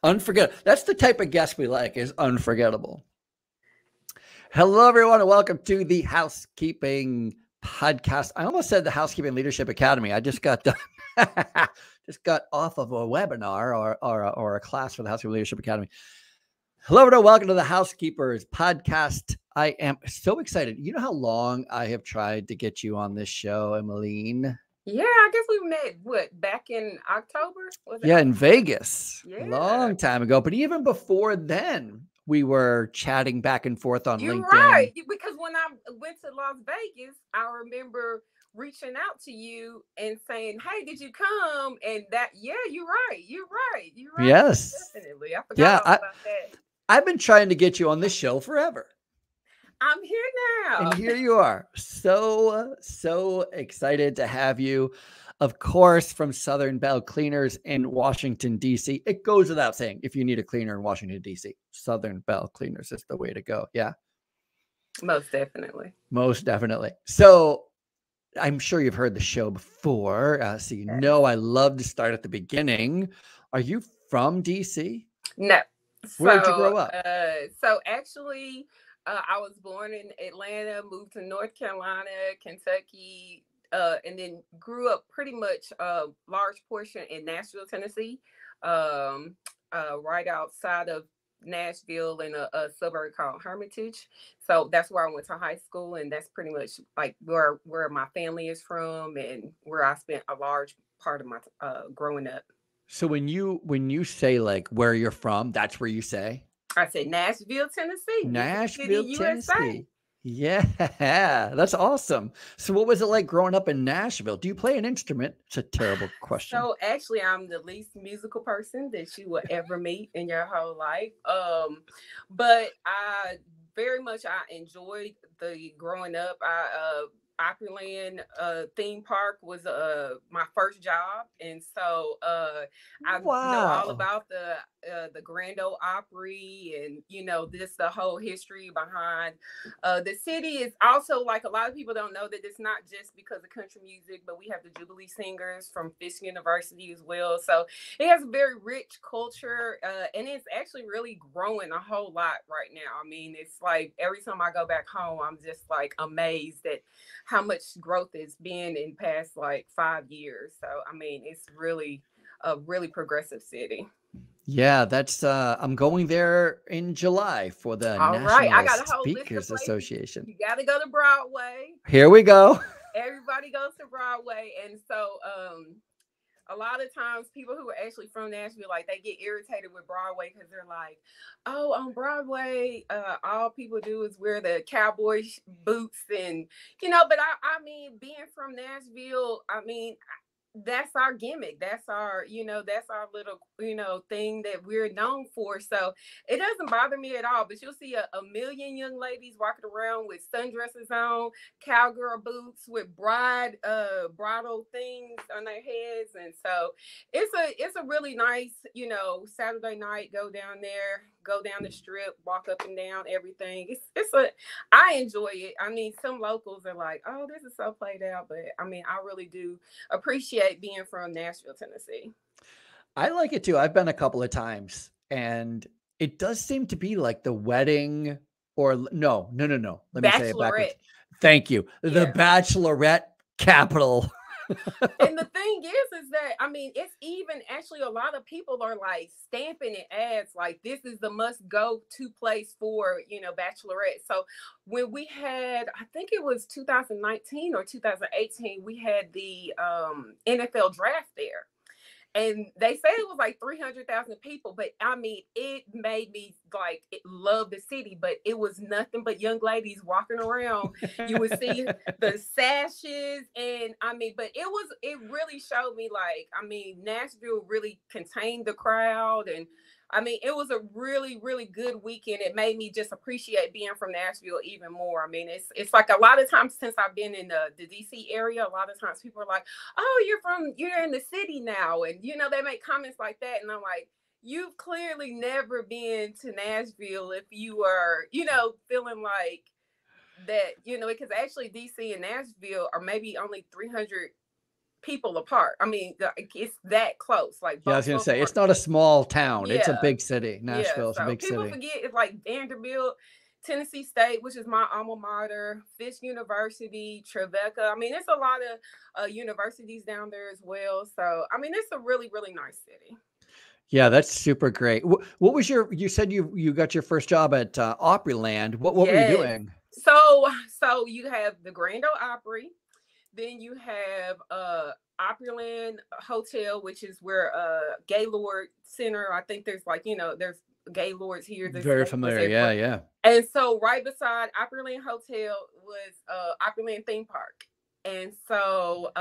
Unforgettable. That's the type of guest we like, is unforgettable. Hello, everyone, and welcome to the Housekeeping Podcast. I almost said the Housekeeping Leadership Academy. I just got done, just got off of a webinar or a class for the Housekeeping Leadership Academy. Hello, everyone. Welcome to the Housekeepers Podcast. I am so excited. You know how long I have tried to get you on this show, Emmalyne? Yeah, I guess we met, back in October? Was it Yeah, in October? Vegas. Yeah. Long time ago. But even before then, we were chatting back and forth on You're LinkedIn. right. Because when I went to Las Vegas, I remember reaching out to you and saying, "Hey, did you come?" And yeah, you're right. You're right. You're right. Yes. Definitely. I forgot Yeah, all about that. I've been trying to get you on this show forever. I'm here now. And here you are. So excited to have you. Of course, from Southern Belle Cleaners in Washington, D.C. It goes without saying, if you need a cleaner in Washington, D.C., Southern Belle Cleaners is the way to go. Yeah. Most definitely. Most definitely. So I'm sure you've heard the show before. So you know I love to start at the beginning. Are you from D.C.? No. Where did you grow up? So actually, I was born in Atlanta, moved to North Carolina, Kentucky, and then grew up pretty much a large portion in Nashville, Tennessee, right outside of Nashville in a suburb called Hermitage. So that's where I went to high school, and that's pretty much like where my family is from, and where I spent a large part of my growing up. So when you say like where you're from, that's where you say? I said Nashville, Tennessee. Nashville, City, USA. Tennessee. Yeah, that's awesome. So what was it like growing up in Nashville? Do you play an instrument? It's a terrible question. So actually, I'm the least musical person that you will ever meet in your whole life. But I very much I enjoyed the growing up. Opryland theme park was my first job, and so I know all Wow. about the Grand Ole Opry, and this the whole history behind the city. Is also, like, a lot of people don't know that it's not just because of country music, but we have the Jubilee Singers from Fisk University as well. So it has a very rich culture, and it's actually really growing a whole lot right now. I mean, it's like every time I go back home, I'm just like amazed at how much growth it's been in past like 5 years. So I mean, it's really a really progressive city. Yeah, that's I'm going there in July for the All right, I National got a whole list of Speakers places. Association. You got to go to Broadway. Here we go. Everybody goes to Broadway, and so a lot of times people who are actually from Nashville, like, they get irritated with Broadway because they're like, "Oh, on Broadway, all people do is wear the cowboy boots," and But I mean, being from Nashville, I mean, that's our gimmick. That's our little, thing that we're known for. So it doesn't bother me at all. But you'll see a million young ladies walking around with sundresses on, cowgirl boots with bridal things on their heads. And so it's a really nice, Saturday night, go down there, go down the strip, walk up and down everything. I enjoy it. I mean, some locals are like, "Oh, this is so played out," but I mean, I really do appreciate being from Nashville, Tennessee. I like it too. I've been a couple of times, and it does seem to be like the wedding, or no. Let me say it backwards. Bachelorette. Thank you. The Yeah. Bachelorette capital. And the thing is that, I mean, it's even actually a lot of people are like stamping it as like this is the must go to place for, Bachelorette. So when we had, I think it was 2019 or 2018, we had the NFL draft there. And they said it was like 300,000 people, but I mean, it made me like love the city. But it was nothing but young ladies walking around. You would see the sashes, and I mean, but it really showed me, like, I mean, Nashville really contained the crowd, and I mean, it was a really, really good weekend. It made me just appreciate being from Nashville even more. I mean, it's like a lot of times since I've been in the DC area, a lot of times people are like, "Oh, you're in the city now," and they make comments like that, and I'm like, "You've clearly never been to Nashville if you are, feeling like that, because actually DC and Nashville are maybe only 300 people apart. I mean, it's that close. Like, Yeah, I both was gonna so say far. it's not a small town. It's a Yeah, big city. yeah. Nashville is a So big people city. forget it's like Vanderbilt, Tennessee State, which is my alma mater, Fisk University, Tribeca. I mean, it's a lot of universities down there as well. So, I mean, it's a really, really nice city. Yeah, that's super great. What was you said you got your first job at Opryland. What were you Yes. doing? So you have the Grand Ole Opry, then you have Opryland Hotel, which is where Gaylord Center. I think there's like, there's Gaylords here. There's Very Gaylords familiar. everywhere. Yeah. And so right beside Opryland Hotel was Opryland Theme Park. And so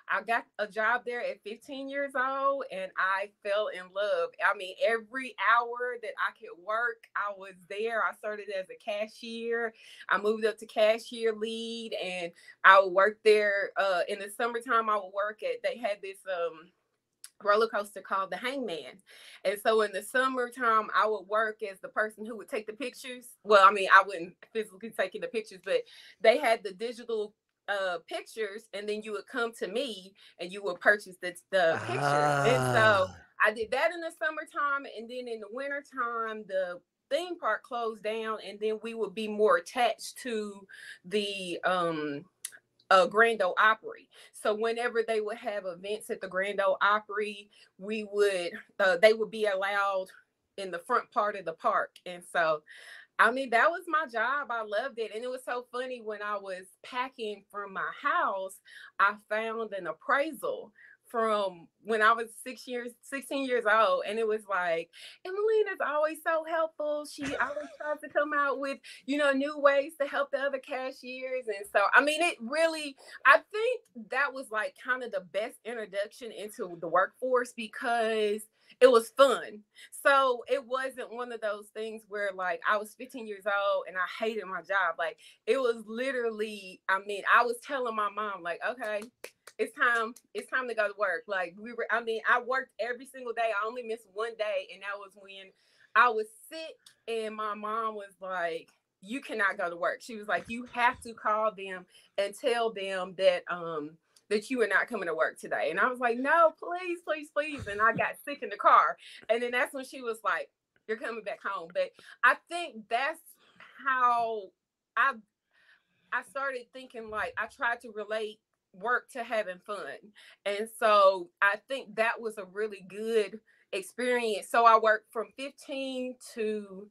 I got a job there at 15 years old and I fell in love. I mean, every hour that I could work, I was there. I started as a cashier. I moved up to cashier lead and I would work there. In the summertime, I would work they had this roller coaster called the Hangman. And so in the summertime, I would work as the person who would take the pictures. Well, I mean, I wouldn't physically taking the pictures, but they had the digital pictures, and then you would come to me and you would purchase the pictures. And so I did that in the summertime, and then in the wintertime, the theme park closed down, and then we would be more attached to the Grand Ole Opry. So whenever they would have events at the Grand Ole Opry, we would they would be allowed in the front part of the park. And so I mean, that was my job. I loved it. And it was so funny when I was packing from my house, I found an appraisal from when I was 16 years old. And it was like, Emmalyne is always so helpful. She always tries to come out with, new ways to help the other cashiers. And so, I mean, I think that was like kind of the best introduction into the workforce because it was fun. So it wasn't one of those things where like I was 15 years old and I hated my job. Like it was literally, I mean, I was telling my mom like, okay, it's time to go to work. Like I worked every single day. I only missed one day. And that was when I was sick and my mom was like, you cannot go to work. She was like, you have to call them and tell them that you are not coming to work today. And I was like, no, please, please, please. And I got sick in the car. And then that's when she was like, you're coming back home. But I think that's how I started thinking, like, I tried to relate work to having fun. And so I think that was a really good experience. So I worked from 15 to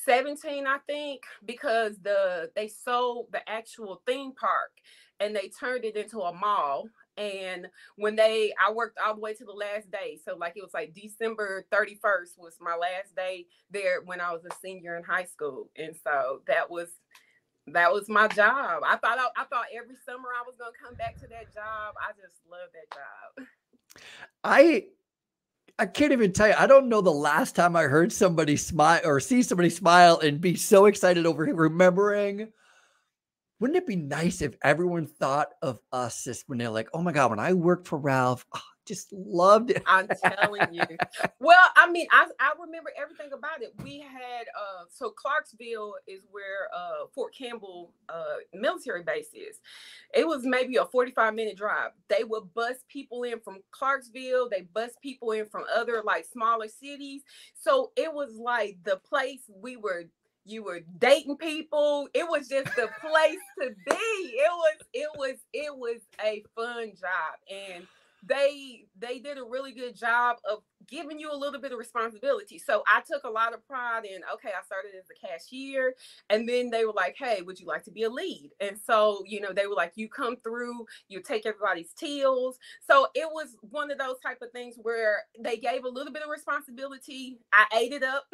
17, I think, because they sold the actual theme park and they turned it into a mall. And I worked all the way to the last day. So like it was like December 31st was my last day there when I was a senior in high school. And so that was my job. I thought every summer I was going to come back to that job. I just love that job. I can't even tell you. I don't know the last time I heard somebody smile or see somebody smile and be so excited over remembering. Wouldn't it be nice if everyone thought of us just when they're like, oh my God, when I worked for Ralph, just loved it. I'm telling you. Well, I mean, I remember everything about it. We had, so Clarksville is where Fort Campbell military base is. It was maybe a 45-minute drive. They would bus people in from Clarksville. They bus people in from other like smaller cities. So it was like the place you were dating people. It was just the place to be. It was a fun job. And they did a really good job of giving you a little bit of responsibility. So I took a lot of pride in, okay, I started as a cashier and then they were like, hey, would you like to be a lead? And so, they were like, you come through, you take everybody's tills. So it was one of those type of things where they gave a little bit of responsibility. I ate it up.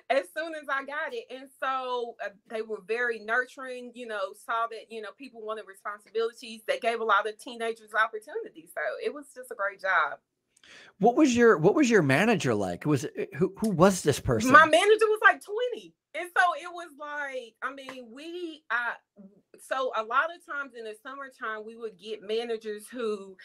As soon as I got it. And so they were very nurturing, saw that, people wanted responsibilities. They gave a lot of teenagers opportunities. So it was just a great job. What was your manager like? Who was this person? My manager was like 20. And so it was like, I mean, so a lot of times in the summertime, we would get managers who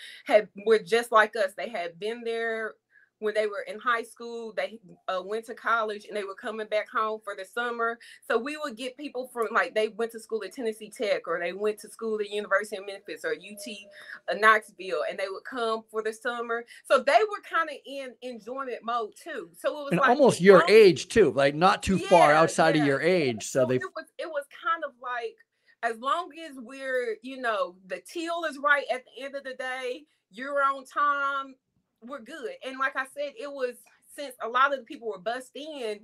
were just like us. They had been there when they were in high school, they went to college and they were coming back home for the summer. So we would get people from, like, they went to school at Tennessee Tech, or they went to school at University of Memphis or UT Knoxville, and they would come for the summer. So they were kind of in enjoyment mode too. So it was and like almost your age too, like not too far outside of your age. So it was kind of like, as long as we're, you know, the teal is right at the end of the day, you're on time, we're good. And like I said, it was, since a lot of the people were bussed in,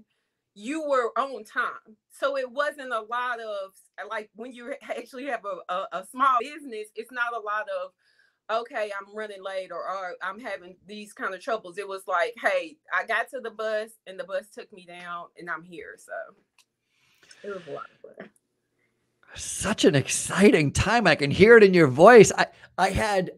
you were on time. So it wasn't a lot of, like, when you actually have a small business, it's not a lot of, okay, I'm running late, or I'm having these kind of troubles. It was like, hey, I got to the bus and the bus took me down and I'm here. So it was a lot of fun. Such an exciting time. I can hear it in your voice. I had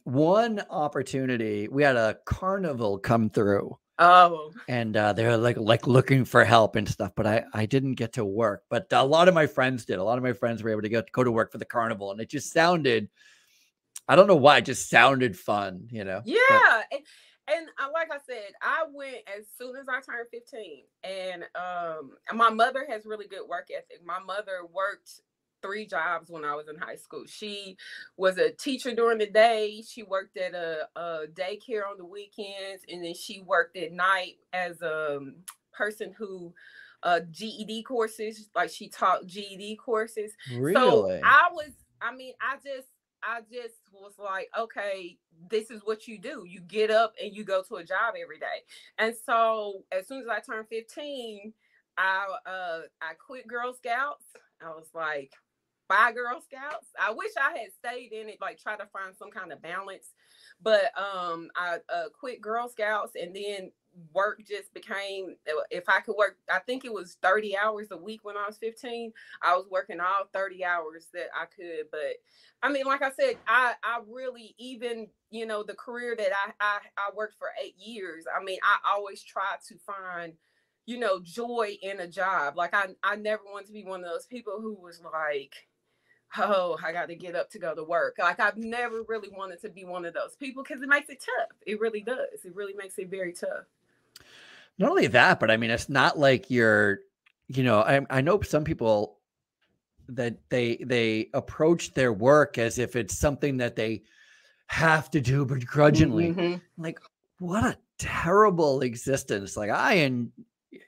one opportunity. We had a carnival come through. Oh, and they're like looking for help and stuff, but I didn't get to work. But a lot of my friends did. A lot of my friends were able to go to work for the carnival, and it just sounded, I don't know why, it just sounded fun, you know? Yeah. And like I said, I went as soon as I turned 15, and my mother has really good work ethic. My mother worked 3 jobs when I was in high school. She was a teacher during the day. She worked at a daycare on the weekends, and then she worked at night as a person who GED courses, like she taught GED courses. Really? So I just was like, okay, this is what you do. You get up and you go to a job every day. And so as soon as I turned 15, I quit Girl Scouts. I was like, bye, Girl Scouts. I wish I had stayed in it, like try to find some kind of balance. But I quit Girl Scouts, and then work just became, if I could work, I think it was 30 hours a week when I was 15. I was working all 30 hours that I could. But I mean, like I said, I really, even, you know, the career that I worked for 8 years, I mean, I always tried to find, you know, joy in a job. Like I never wanted to be one of those people who was like, oh, I got to get up to go to work. Like, I've never really wanted to be one of those people, because it makes it tough. It really does. It really makes it very tough. Not only that, but I mean, it's not like you're, you know, I know some people that they approach their work as if it's something that they have to do begrudgingly. Mm-hmm. Like, what a terrible existence. Like,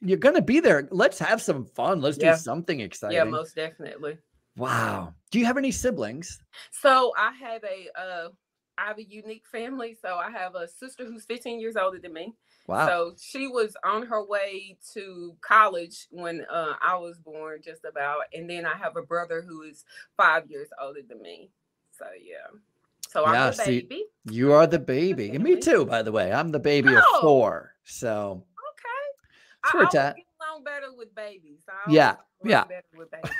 you're going to be there. Let's have some fun. Let's do something exciting. Yeah, most definitely. Wow. Do you have any siblings? So I have a unique family. So I have a sister who's 15 years older than me. Wow. So she was on her way to college when I was born, just about. And then I have a brother who is 5 years older than me. So, yeah. So I'm the baby. You are the baby. And me too, by the way. I'm the baby of 4. So. Okay. That's where it's at. I get along better with babies. Yeah. Better with babies.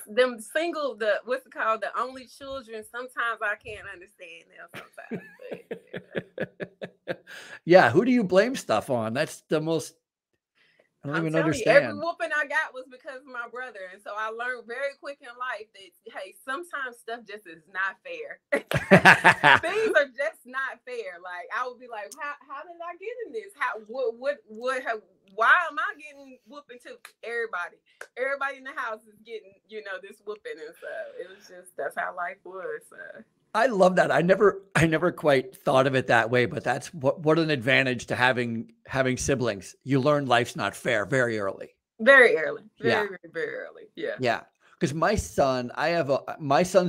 them single, what's it called? The only children. Sometimes I can't understand them sometimes. But, yeah. Who do you blame stuff on? That's the most, I don't even understand. Every whooping I got was because of my brother. And so I learned very quick in life that, hey, sometimes stuff just is not fair. Things are just not fair. Like, I would be like, how did I get in this? Why am I getting whooping too? Everybody in the house is getting, you know, this whooping. And so it was just, that's how life was. I love that. I never quite thought of it that way, but that's what an advantage to having siblings. You learn life's not fair very early. Very early. Very early. Yeah. Yeah. Because my son's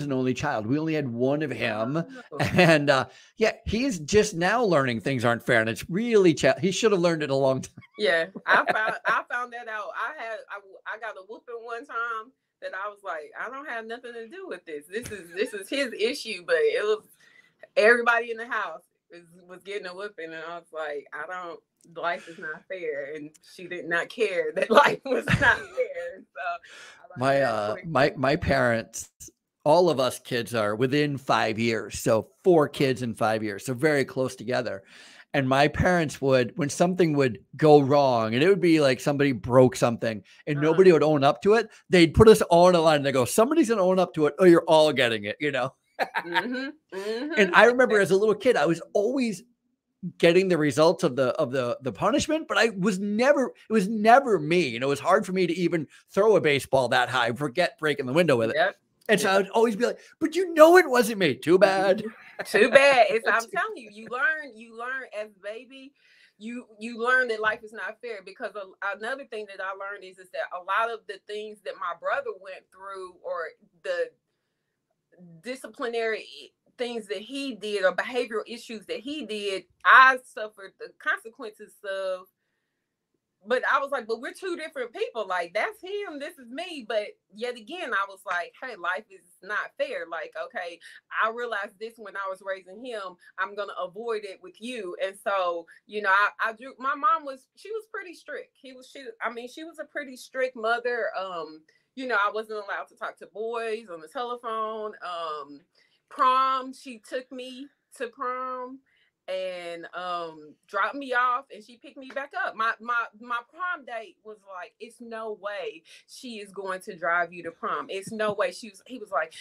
an only child. We only had one of him. Oh. And he's just now learning things aren't fair. And it's really, he should have learned it a long time. Yeah. I found that out. I got a whooping one time that I was like, I don't have nothing to do with this. This is his issue, but it was everybody in the house was getting a whooping, and I was like, life is not fair, and she did not care that life was not fair. So my parents, all of us kids are within 5 years, so 4 kids in 5 years, so very close together. And my parents would, when something would go wrong, and it would be like somebody broke something and nobody would own up to it, they'd put us all in a line and they go, somebody's going to own up to it or you're all getting it, you know? Mm-hmm. Mm-hmm. And I remember as a little kid, I was always getting the results of the punishment, but it was never me. It was hard for me to even throw a baseball that high, forget breaking the window with it. Yep. And so I would always be like, but it wasn't me. Too bad. Too bad. I'm telling you, you learn as baby, you learn that life is not fair, because another thing that I learned is that a lot of the things that my brother went through, or the disciplinary things that he did, or behavioral issues that he did, I suffered the consequences of. But I was like, but we're two different people. Like, that's him, this is me. But yet again, I was like, hey, life is not fair. Like, okay, I realized this when I was raising him. I'm going to avoid it with you. And so, I drew, my mom she was pretty strict. She was a pretty strict mother. I wasn't allowed to talk to boys on the telephone. Prom, she took me to prom and dropped me off, and she picked me back up. My prom date was like, it's no way she is going to drive you to prom. It's no way. He was like,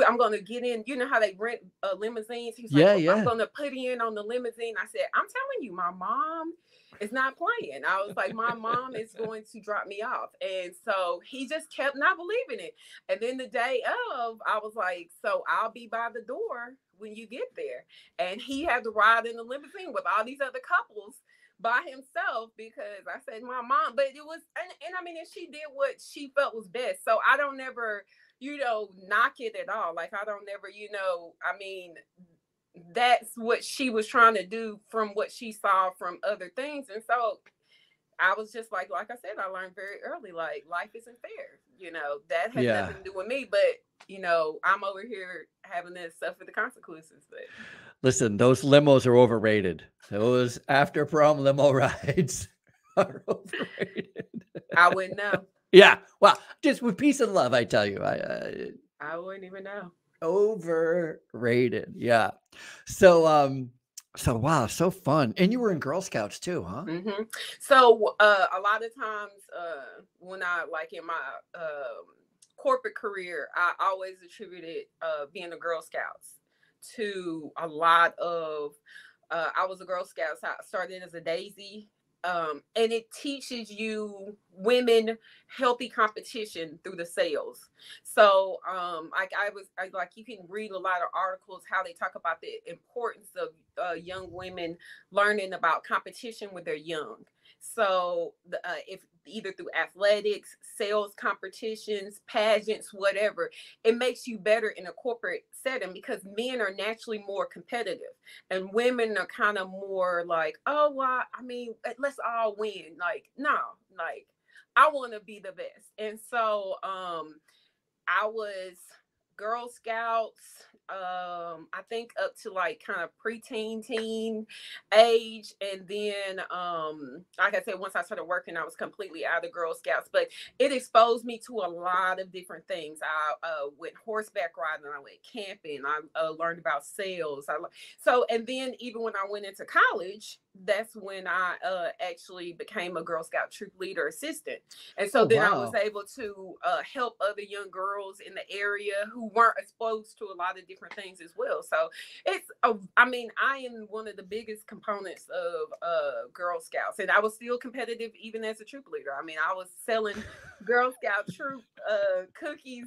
I'm going to get in. You know how they rent limousines? He's like, I'm going to put in on the limousine. I said, I'm telling you, my mom is not playing. I was like, my mom is going to drop me off. And so he just kept not believing it. And then the day of, I was like, so I'll be by the door when you get there. And he had to ride in the limousine with all these other couples by himself, because I said, my mom, but it was, and I mean, and she did what she felt was best. So I don't never, knock it at all. Like, I don't never, I mean, that's what she was trying to do from what she saw from other things. And so I was just like I said, I learned very early, like, life isn't fair. That has nothing to do with me, but I'm over here having to suffer the consequences. But listen, those limos are overrated. Those after prom limo rides are overrated. I wouldn't know. Yeah. Well, just with peace and love, I tell you, I wouldn't even know. Overrated. Yeah. So wow, so fun. And you were in Girl Scouts too, huh? Mm-hmm. So a lot of times when I, like, in my corporate career, I always attributed being a Girl Scouts to a lot of I was a Girl Scout. So I started as a daisy. And it teaches you women healthy competition through the sales. So like you can read a lot of articles how they talk about the importance of young women learning about competition when they're young. So if either through athletics, sales competitions, pageants, whatever, it makes you better in a corporate setting, because men are naturally more competitive and women are kind of more like, oh, well, I mean, let's all win. Like, no, like, I want to be the best. And so I was Girl Scouts, I think up to like kind of preteen, teen age. And then, like I said, once I started working, I was completely out of Girl Scouts, but it exposed me to a lot of different things. I went horseback riding, I went camping, I learned about sales. And then even when I went into college, that's when I actually became a Girl Scout troop leader assistant. And so I was able to help other young girls in the area who weren't exposed to a lot of different things as well. So it's, I am one of the biggest components of Girl Scouts, and I was still competitive even as a troop leader. I mean, I was selling Girl Scout troop cookies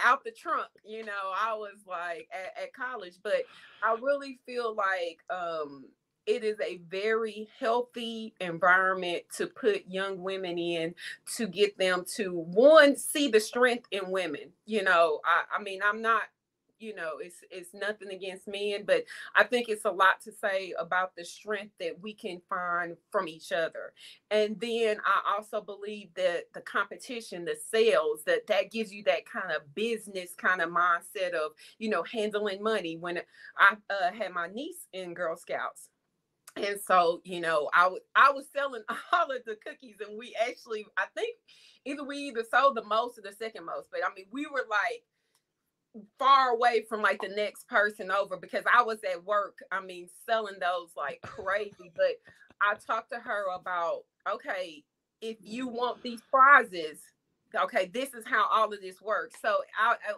out the trunk, I was like at college. But I really feel like it is a very healthy environment to put young women in, to get them to, one, see the strength in women. I mean, I'm not, it's nothing against men, but I think it's a lot to say about the strength that we can find from each other. And then I also believe that the competition, the sales, that gives you that kind of business kind of mindset of, handling money. When I had my niece in Girl Scouts, and so, I was selling all of the cookies, and we actually, I think we sold the most or the second most, but I mean, we were like far away from like the next person over, because I was at work, selling those like crazy. But I talked to her about, okay, if you want these prizes, okay, this is how all of this works. So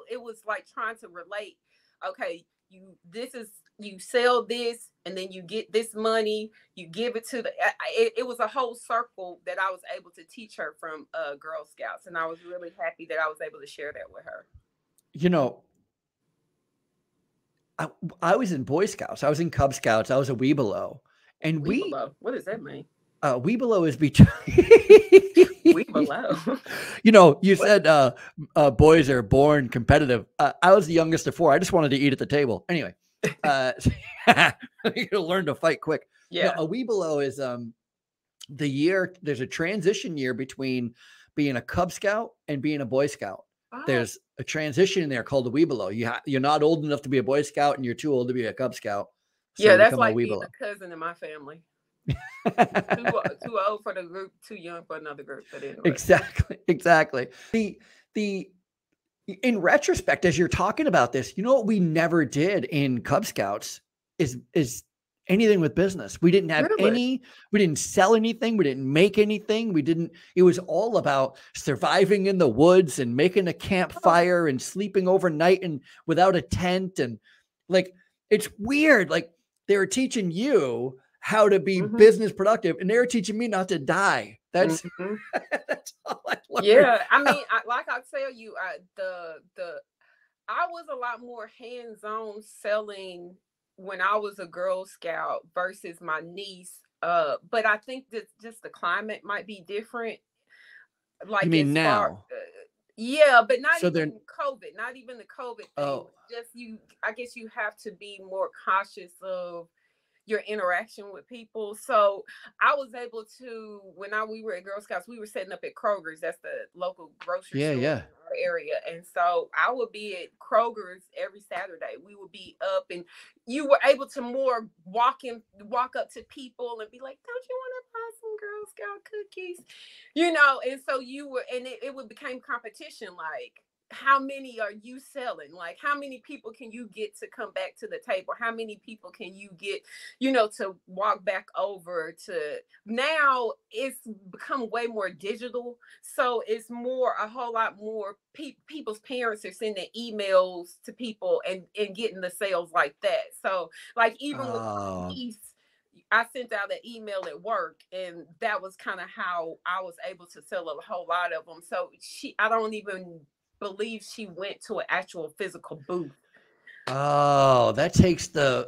it was like trying to relate, okay, this is you sell this and then you get this money, you give it to the, it was a whole circle that I was able to teach her from Girl Scouts. And I was really happy that I was able to share that with her. You know, I was in Boy Scouts. I was in Cub Scouts. I was a Webelow. And Webelow? What does that mean? Webelow is between Webelow. You know, you said boys are born competitive. I was the youngest of 4. I just wanted to eat at the table. Anyway, you learn to fight quick. Yeah. No, a Webelow is the year, there's a transition year between being a Cub Scout and being a Boy Scout. Oh. There's a transition in there called a Webelow. You're not old enough to be a Boy Scout and you're too old to be a Cub Scout. So yeah, that's like being a cousin in my family. too old for the group, too young for another group. But anyway. Exactly. The in retrospect, as you're talking about this, you know what we never did in Cub Scouts is anything with business. We didn't have we didn't sell anything. We didn't make anything. It was all about surviving in the woods and making a campfire and sleeping overnight and without a tent. And like, it's weird. Like, they were teaching you how to be business productive, and they were teaching me not to die. That's that's all I learned. Yeah, I mean, like I tell you, I was a lot more hands-on selling when I was a Girl Scout versus my niece. But I think that just the climate might be different. Like, you mean now? Yeah, but not even COVID, not even the COVID thing. Oh. Just I guess you have to be more cautious of your interaction with people. So I was able to, when we were at Girl Scouts, we were setting up at Kroger's. That's the local grocery store in our area. And so I would be at Kroger's every Saturday. We would be up, and you were able to more walk up to people and be like, don't you want to buy some Girl Scout cookies? You know, and so it would become competition. Like, how many are you selling? Like, how many people can you get to come back to the table? How many people can you get, to walk back over to? Now it's become way more digital. So it's a whole lot more people's parents are sending emails to people and getting the sales like that. So like, even with my niece, I sent out an email at work, and that was kind of how I was able to sell a whole lot of them. So I don't even believe she went to an actual physical booth. Oh, that takes the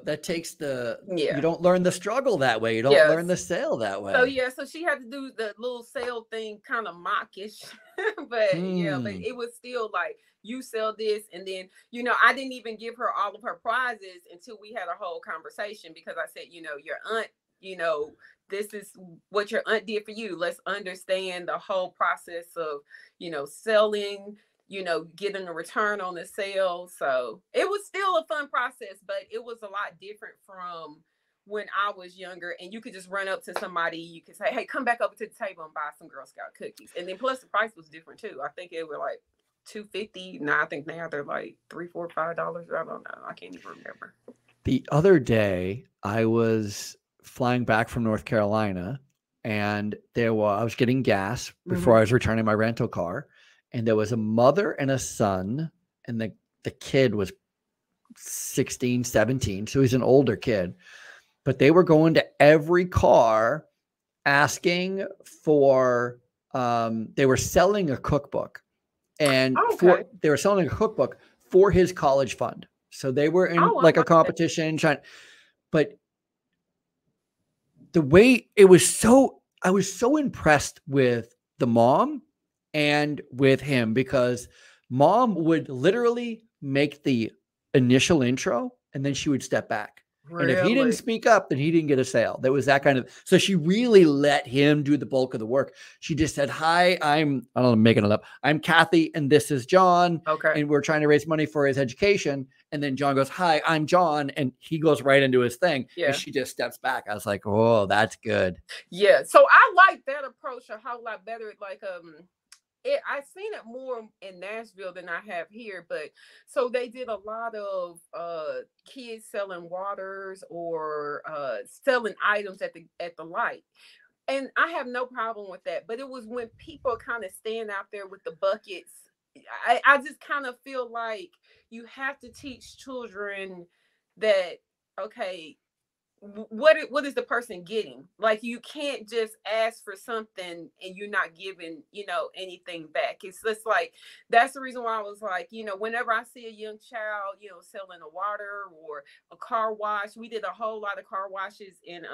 you don't learn the struggle that way. You don't learn the sale that way. So she had to do the little sale thing kind of mockish. but but it was still like, you sell this, and then I didn't even give her all of her prizes until we had a whole conversation, because I said, your aunt, this is what your aunt did for you. Let's understand the whole process of selling, getting a return on the sale. So it was still a fun process, but it was a lot different from when I was younger, and you could just run up to somebody, you could say, hey, come back over to the table and buy some Girl Scout cookies. And then plus the price was different too. I think it was like $2.50. Now I think now they're like $3, $4, $5. I don't know. I can't even remember. The other day I was flying back from North Carolina, and I was getting gas before I was returning my rental car. And there was a mother and a son, and the kid was 16, 17. So he's an older kid, but they were going to every car asking for, they were selling a cookbook, and they were selling a cookbook for his college fund. So they were in a competition but the way it was I was so impressed with the mom and with him, because mom would literally make the initial intro and then she would step back. Really? And if he didn't speak up, then he didn't get a sale. There was that kind of, so she really let him do the bulk of the work. She just said, hi, I don't know, I'm making it up. I'm Kathy, and this is John. Okay. And we're trying to raise money for his education. And then John goes, hi, I'm John. And he goes right into his thing. Yeah. And she just steps back. I was like, oh, that's good. Yeah. So I like that approach a whole lot better. Like, I've seen it more in Nashville than I have here, but so they did a lot of kids selling waters or selling items at the light, and I have no problem with that. But it was when people kind of stand out there with the buckets. I just kind of feel like you have to teach children that okay, what is the person getting? Like, you can't just ask for something and you're not giving, anything back. It's just like, that's the reason why I was like, whenever I see a young child, selling a water or a car wash. We did a whole lot of car washes in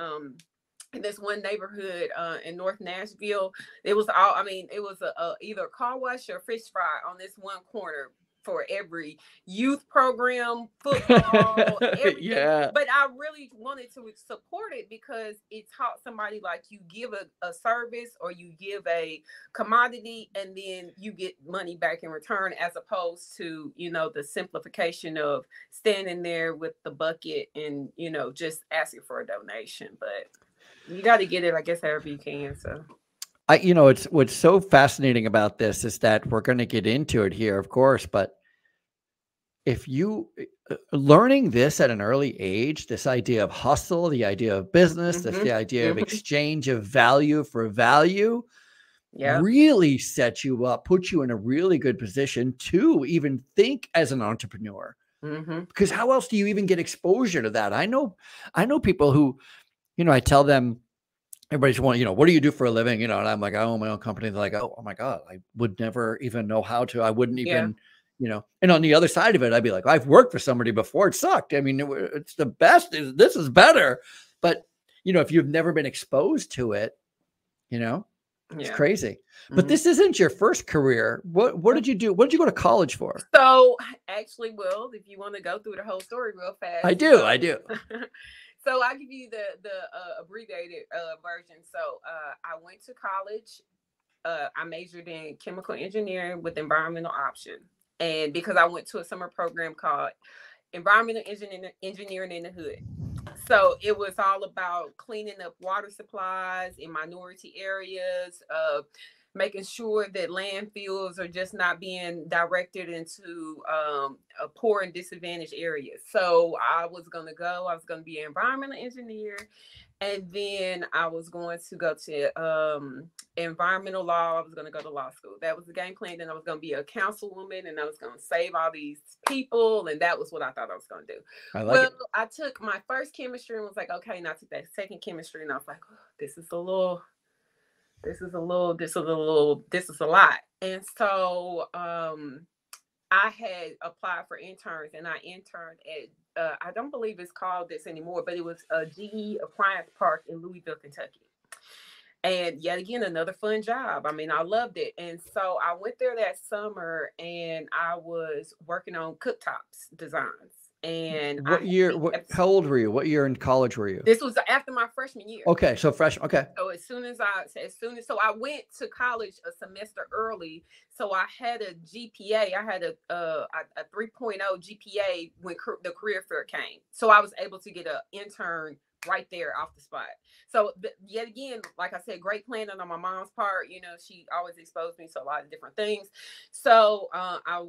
this one neighborhood in North Nashville. It was it was either a car wash or a fish fry on this one corner for every youth program, football, everything. Yeah. But I really wanted to support it because it taught somebody, like, you give a service or you give a commodity and then you get money back in return, as opposed to, the simplification of standing there with the bucket and, just asking for a donation. But you got to get it, I guess, however you can. So it's what's so fascinating about this is that we're going to get into it here, of course, but if you learning this at an early age, this idea of hustle, the idea of business, the idea of exchange of value for value, really sets you up, puts you in a really good position to even think as an entrepreneur. Because how else do you even get exposure to that? I know people who, I tell them, everybody's wanting, what do you do for a living? And I'm like, I own my own company. They're like, oh my God, I would never even know how to. I wouldn't even, and on the other side of it, I'd be like, I've worked for somebody before. It sucked. I mean, it's the best. This is better. But, if you've never been exposed to it, it's crazy. But this isn't your first career. What did you do? What did you go to college for? So actually, Will, if you want to go through the whole story real fast. I do. So I'll give you the abbreviated version. So I went to college. I majored in chemical engineering with environmental option. And because I went to a summer program called Environmental Engineering in the Hood. So it was all about cleaning up water supplies in minority areas, making sure that landfills are just not being directed into poor and disadvantaged areas. So I was going to be an environmental engineer. And then I was going to go to environmental law. I was going to go to law school. That was the game plan. Then I was going to be a councilwoman and I was going to save all these people. And that was what I thought I was going to do. I took my first chemistry and was like, okay. And I took that second chemistry and I was like, oh, this is a lot. And so I had applied for interns and I interned at, I don't believe it's called this anymore, but it was a GE Appliance Park in Louisville, Kentucky. And yet again, another fun job. I mean, I loved it. And so I went there that summer and I was working on cooktops designs. And how old were you? What year in college were you? This was after my freshman year. Okay. So freshman. Okay. So so I went to college a semester early. So I had a GPA. I had a 3.0 GPA when the career fair came. So I was able to get an intern right there off the spot. So yet again, like I said, great planning on my mom's part. She always exposed me to a lot of different things. So I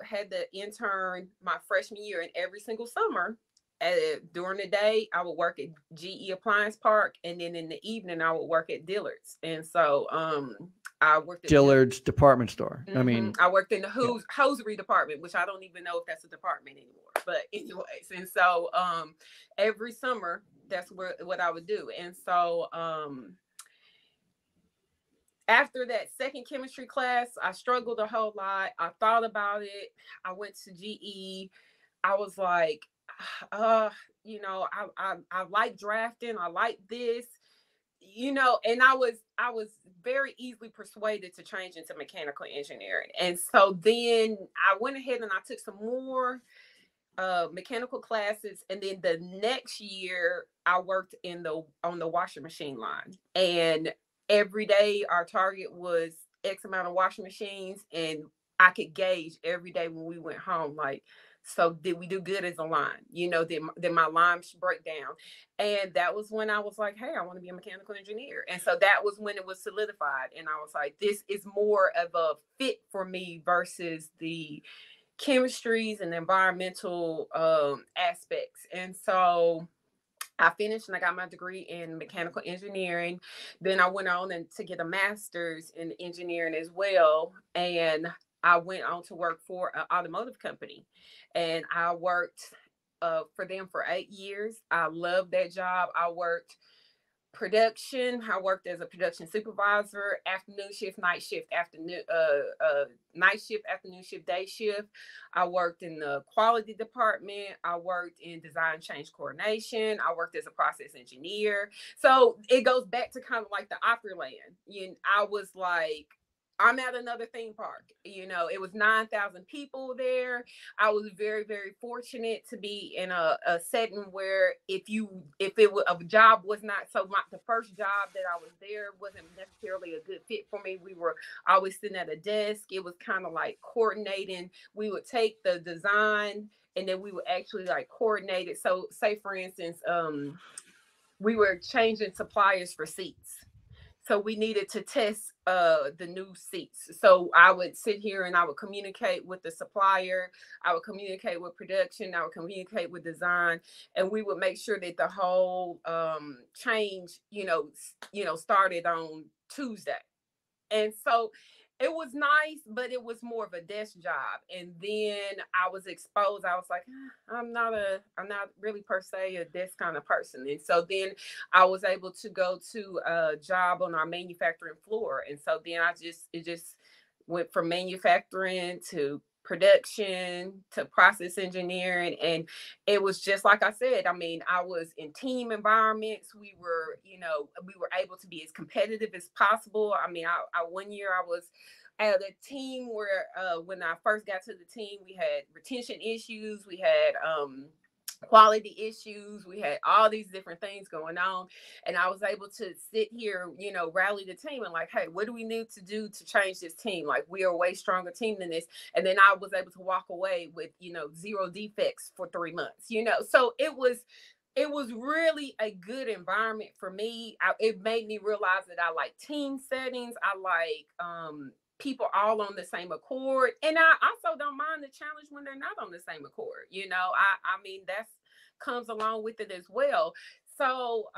had the intern my freshman year, and every single summer during the day I would work at GE Appliance Park, and then in the evening I would work at Dillard's. And so I worked at Dillard's department store. I mean, I worked in the hosiery department, which I don't even know if that's a department anymore. But anyways, and so every summer that's what I would do. And so after that second chemistry class, I struggled a whole lot. I thought about it. I went to GE. I was like, I like drafting. I like this, and I was very easily persuaded to change into mechanical engineering. And so then I went ahead and I took some more mechanical classes, and then the next year I worked on the washing machine line, and every day our target was X amount of washing machines, and I could gauge every day when we went home, like, so did we do good as a line? Did my lines break down? And that was when I was like, hey, I want to be a mechanical engineer. And so that was when it was solidified, and I was like, this is more of a fit for me versus the chemistries and environmental aspects. And so I finished and I got my degree in mechanical engineering. Then I went on to get a master's in engineering as well. And I went on to work for an automotive company. And I worked for them for 8 years. I loved that job. I worked production. I worked as a production supervisor, afternoon shift, night shift, night shift, afternoon shift, day shift. I worked in the quality department. I worked in design change coordination. I worked as a process engineer. So it goes back to kind of like the Opryland. I was like, I'm at another theme park. It was 9,000 people there. I was very, very fortunate to be in a setting where if a job was not the first job that I was there wasn't necessarily a good fit for me. We were always sitting at a desk. It was kind of like coordinating. We would take the design and then we would actually like coordinate it. So say for instance, we were changing suppliers for seats. So we needed to test the new seats. So I would sit here and I would communicate with the supplier. I would communicate with production. I would communicate with design, and we would make sure that the whole change, started on Tuesday. And so it was nice, but it was more of a desk job. And then I was exposed. I was like, I'm not really per se a desk kind of person. And so then I was able to go to a job on our manufacturing floor. And so then it just went from manufacturing to production to process engineering. And it was just like I said, I mean, I was in team environments. We were able to be as competitive as possible. I mean, I 1 year I was at a team where when I first got to the team, we had retention issues, we had quality issues, we had all these different things going on, and I was able to sit here, rally the team and like, hey, what do we need to do to change this team? Like, we are a way stronger team than this. And then I was able to walk away with 0 defects for 3 months. So it was really a good environment for me. It made me realize that I like team settings. I like people all on the same accord. And I also don't mind the challenge when they're not on the same accord. I mean, that comes along with it as well. So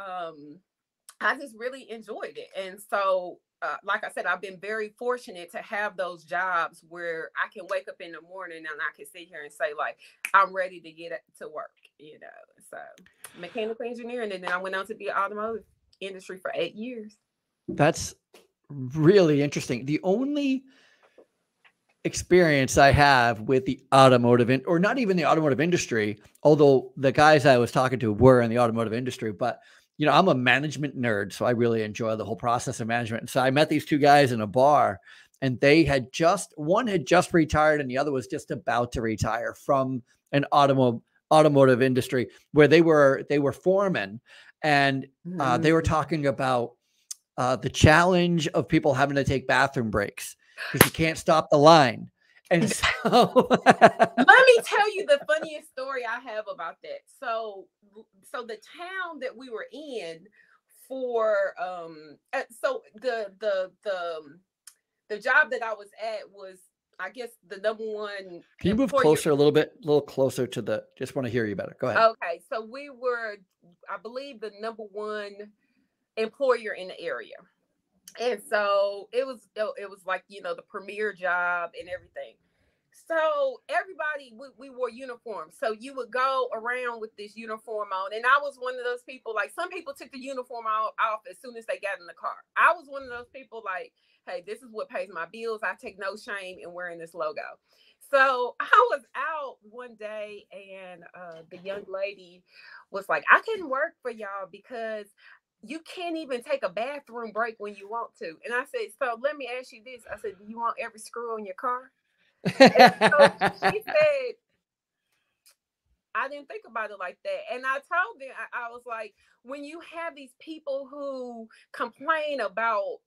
I just really enjoyed it. And so, like I said, I've been very fortunate to have those jobs where I can wake up in the morning and I can sit here and say, like, I'm ready to get to work, So mechanical engineering. And then I went on to be an automotive industry for 8 years. That's really interesting. The only experience I have with the automotive or not even the automotive industry, although the guys I was talking to were in the automotive industry, but I'm a management nerd, so I really enjoy the whole process of management. And so I met these two guys in a bar, and one had just retired and the other was just about to retire from an automotive industry where they were foremen, and they were talking about the challenge of people having to take bathroom breaks because you can't stop the line. And so let me tell you the funniest story I have about that. So the town that we were in for so the job that I was at was, I guess, the number one. Can you move closer a little closer to just want to hear you better. Go ahead. Okay. So we were, I believe, the number one employer in the area. And so it was like, the premier job and everything. So everybody, we wore uniforms. So you would go around with this uniform on. And I was one of those people, like, some people took the uniform off as soon as they got in the car. I was one of those people like, hey, this is what pays my bills. I take no shame in wearing this logo. So I was out one day and the young lady was like, I couldn't work for y'all because you can't even take a bathroom break when you want to. And I said, so let me ask you this. I said, do you want every screw on your car? And so she said, I didn't think about it like that. And I told them, I was like, when you have these people who complain about, oh,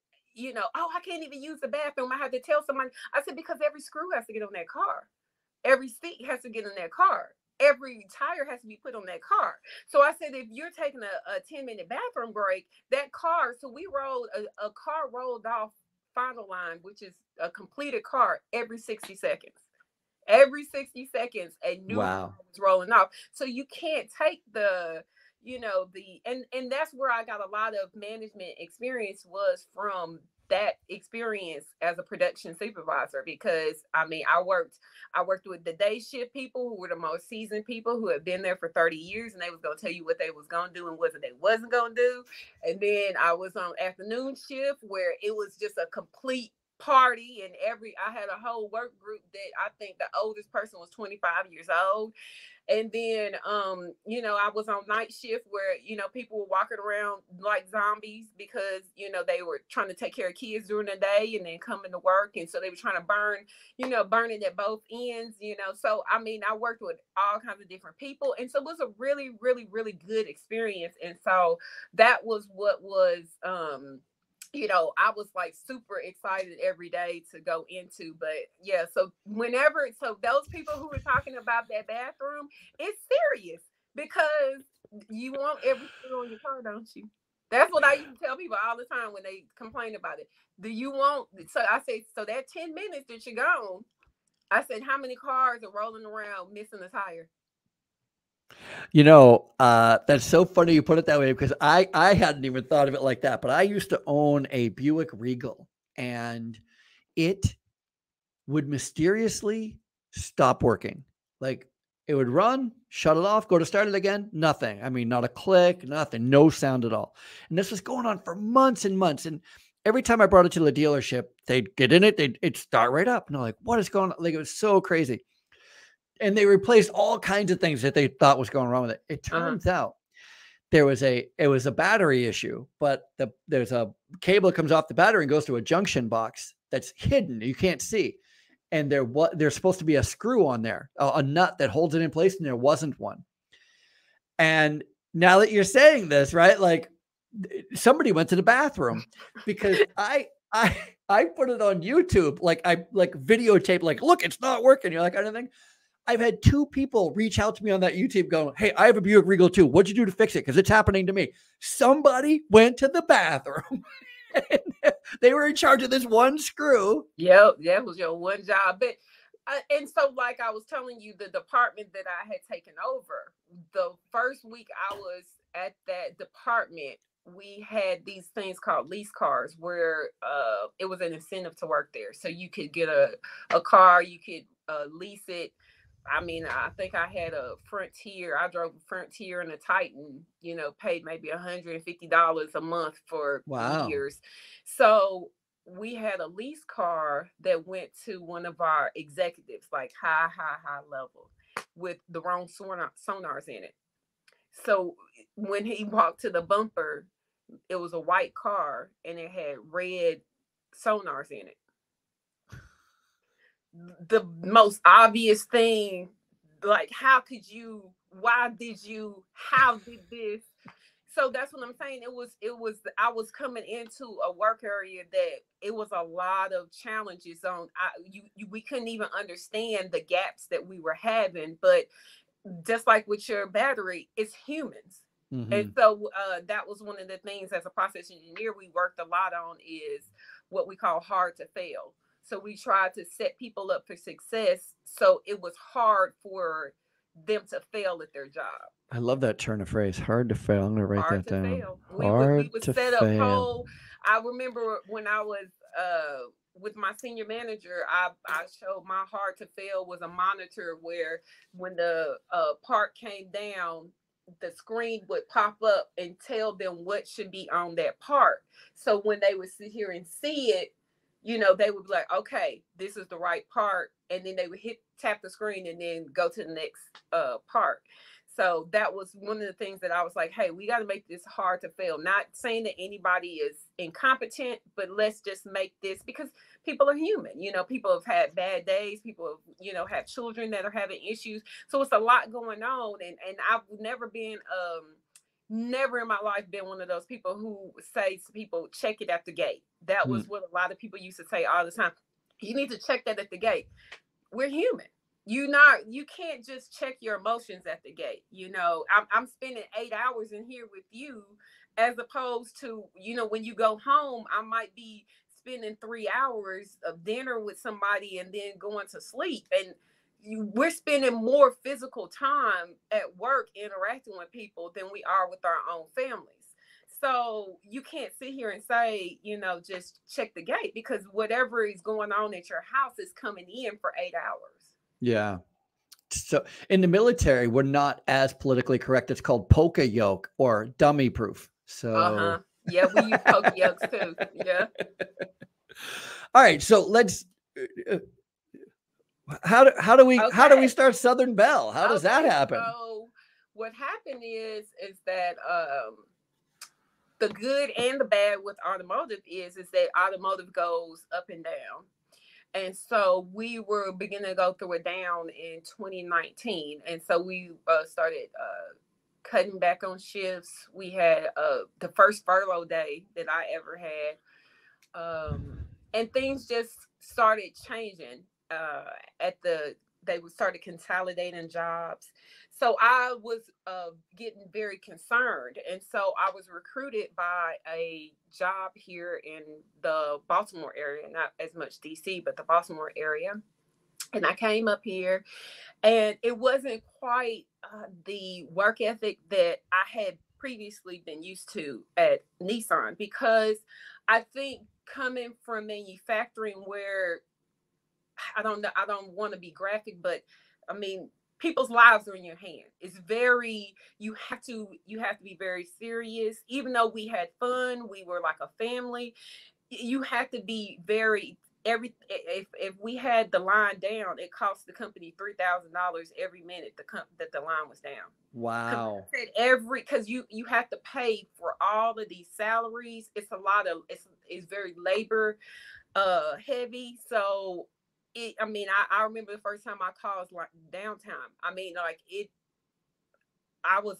I can't even use the bathroom, I have to tell somebody. I said, because every screw has to get on that car. Every seat has to get in that car. Every tire has to be put on that car. So I said, if you're taking a 10-minute bathroom break, that car, so we rolled, a car rolled off final line, which is a completed car, every 60 seconds. Every 60 seconds, a new car was rolling off. So you can't take and that's where I got a lot of management experience, was from that experience as a production supervisor, because I mean, I worked with the day shift people who were the most seasoned people who had been there for 30 years, and they was going to tell you what they was going to do and what they wasn't going to do. And then I was on afternoon shift where it was just a complete party, and I had a whole work group that I think the oldest person was 25 years old. And then, I was on night shift where, people were walking around like zombies because, they were trying to take care of kids during the day and then coming to work. And so they were trying to burning at both ends, So, I mean, I worked with all kinds of different people. And so it was a really, really, really good experience. And so that was what was, I was like super excited every day to go into. But yeah, so those people who were talking about that bathroom, it's serious because you want everything on your car, don't you? That's what I used to tell people all the time when they complain about it. Do you want, so I say, so that 10 minutes that you're gone, I said, how many cars are rolling around missing a tire? That's so funny you put it that way, because I hadn't even thought of it like that. But I used to own a Buick Regal, and it would mysteriously stop working. Like, it would run, shut it off, go to start it again, nothing. I mean, not a click, nothing, no sound at all. And this was going on for months and months. And every time I brought it to the dealership, they'd get in it, it'd start right up. And I'm like, what is going on? Like, it was so crazy. And they replaced all kinds of things that they thought was going wrong with it. It turns out it was a battery issue, but there's a cable that comes off the battery and goes to a junction box that's hidden. You can't see. And there's supposed to be a screw on there, a nut that holds it in place, and there wasn't one. And now that you're saying this, right? Like, somebody went to the bathroom, because I put it on YouTube. Like, I videotape, like, look, it's not working. You're like, kind of thing. I've had 2 people reach out to me on that YouTube going, hey, I have a Buick Regal too. What'd you do to fix it? Because it's happening to me. Somebody went to the bathroom. They were in charge of this one screw. Yep, that was your one job. But and so, like I was telling you, the department that I had taken over, the first week I was at that department, we had these things called lease cars, where it was an incentive to work there. So you could get a car, you could lease it. I mean, I think I had a Frontier. I drove a Frontier and a Titan, paid maybe $150 a month for years. So we had a lease car that went to one of our executives, like high level, with the wrong sonars in it. So when he walked to the bumper, it was a white car and it had red sonars in it. The most obvious thing, like, how did this? So that's what I'm saying. I was coming into a work area that it was a lot of challenges on. We couldn't even understand the gaps that we were having. But just like with your battery, it's humans. Mm-hmm. And so that was one of the things as a process engineer we worked a lot on, is what we call hard to fail. So we tried to set people up for success. So it was hard for them to fail at their job. I love that turn of phrase, hard to fail. I'm going to write that down. We would set up whole. I remember when I was with my senior manager, I showed my hard to fail was a monitor where when the part came down, the screen would pop up and tell them what should be on that part. So when they would sit here and see it, they would be like, okay, this is the right part. And then they would tap the screen and then go to the next part. So that was one of the things that I was like, hey, we got to make this hard to fail. Not saying that anybody is incompetent, but let's just make this, because people are human. People have had bad days. People have, have children that are having issues. So it's a lot going on. And I've never in my life been one of those people who say to people, check it at the gate. That was what a lot of people used to say all the time. You need to check that at the gate. We're human. You can't just check your emotions at the gate. I'm spending 8 hours in here with you, as opposed to, when you go home, I might be spending 3 hours of dinner with somebody and then going to sleep. And we're spending more physical time at work interacting with people than we are with our own families. So you can't sit here and say, just check the gate, because whatever is going on at your house is coming in for 8 hours. Yeah. So in the military, we're not as politically correct. It's called polka yoke or dummy proof. So yeah, we use polka yokes too. Yeah. All right. So let's. How do we start Southern Belle? How does that happen? So what happened is that the good and the bad with automotive is that automotive goes up and down. And so we were beginning to go through it down in 2019. And so we started cutting back on shifts. We had the first furlough day that I ever had. And things just started changing they started consolidating jobs. So I was getting very concerned. And so I was recruited by a job here in the Baltimore area, not as much DC, but the Baltimore area. And I came up here, and it wasn't quite the work ethic that I had previously been used to at Nissan, because I think coming from manufacturing, where I don't know, I don't want to be graphic, but I mean, people's lives are in your hand. It's very, you have to be very serious. Even though we had fun, we were like a family. You have to be very, if we had the line down, it cost the company $3,000 every minute that the line was down. Wow. Because you have to pay for all of these salaries. It's a lot of, it's very labor heavy. So I remember the first time I caused like downtime. I was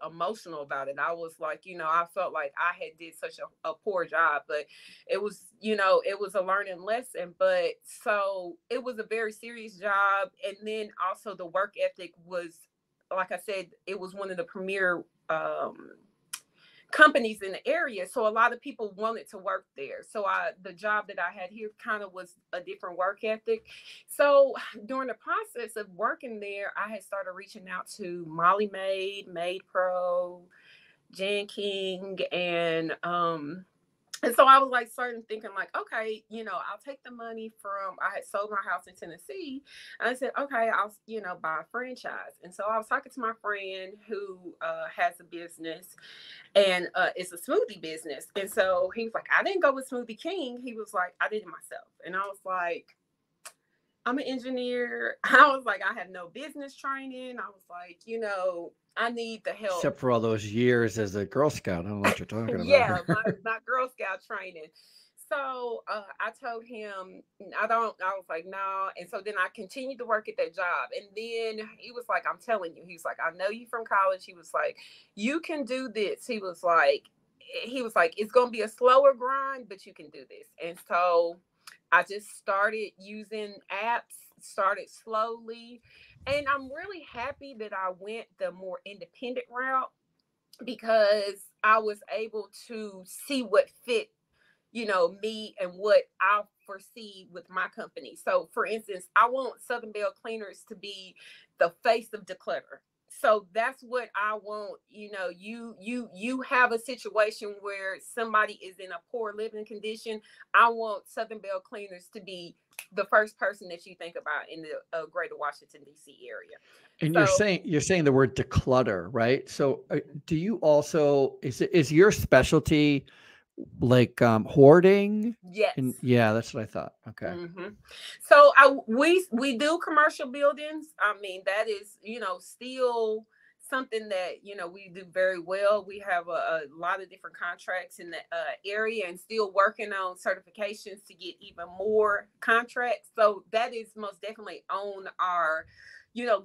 emotional about it. I was like, I felt like I had did such a poor job, but it was, it was a learning lesson. But so it was a very serious job. And then also the work ethic was, like I said, it was one of the premier companies in the area. So a lot of people wanted to work there. So the job that I had here kind of was a different work ethic. So during the process of working there, I had started reaching out to Molly Maid, Maid Pro, Jan King, and so I was like thinking like, okay, I'll take the money I had sold my house in Tennessee. And I said, okay, I'll, buy a franchise. And so I was talking to my friend who has a business, and it's a smoothie business. And so he was like, I didn't go with Smoothie King. He was like, I did it myself. And I was like, I'm an engineer. I was like, I have no business training. I was like, I need the help. Except for all those years as a Girl Scout. I don't know what you're talking about. Yeah, my Girl Scout training. So I told him, I was like, no. And so then I continued to work at that job. And then he was like, I'm telling you, he was like, I know you from college. He was like, you can do this. He was like, it's going to be a slower grind, but you can do this. And so I just started using apps, started slowly. And I'm really happy that I went the more independent route, because I was able to see what fit, me and what I foresee with my company. So for instance, I want Southern Belle Cleaners to be the face of declutter. So that's what I want. You have a situation where somebody is in a poor living condition. I want Southern Belle Cleaners to be the first person that you think about in the greater Washington, D.C. area. And you're saying the word declutter, right? So do you also, is your specialty like hoarding? Yes. Yeah, that's what I thought. Okay. Mm-hmm. So we do commercial buildings. I mean, that is, still something that, we do very well. We have a lot of different contracts in the area, and still working on certifications to get even more contracts. So that is most definitely on our,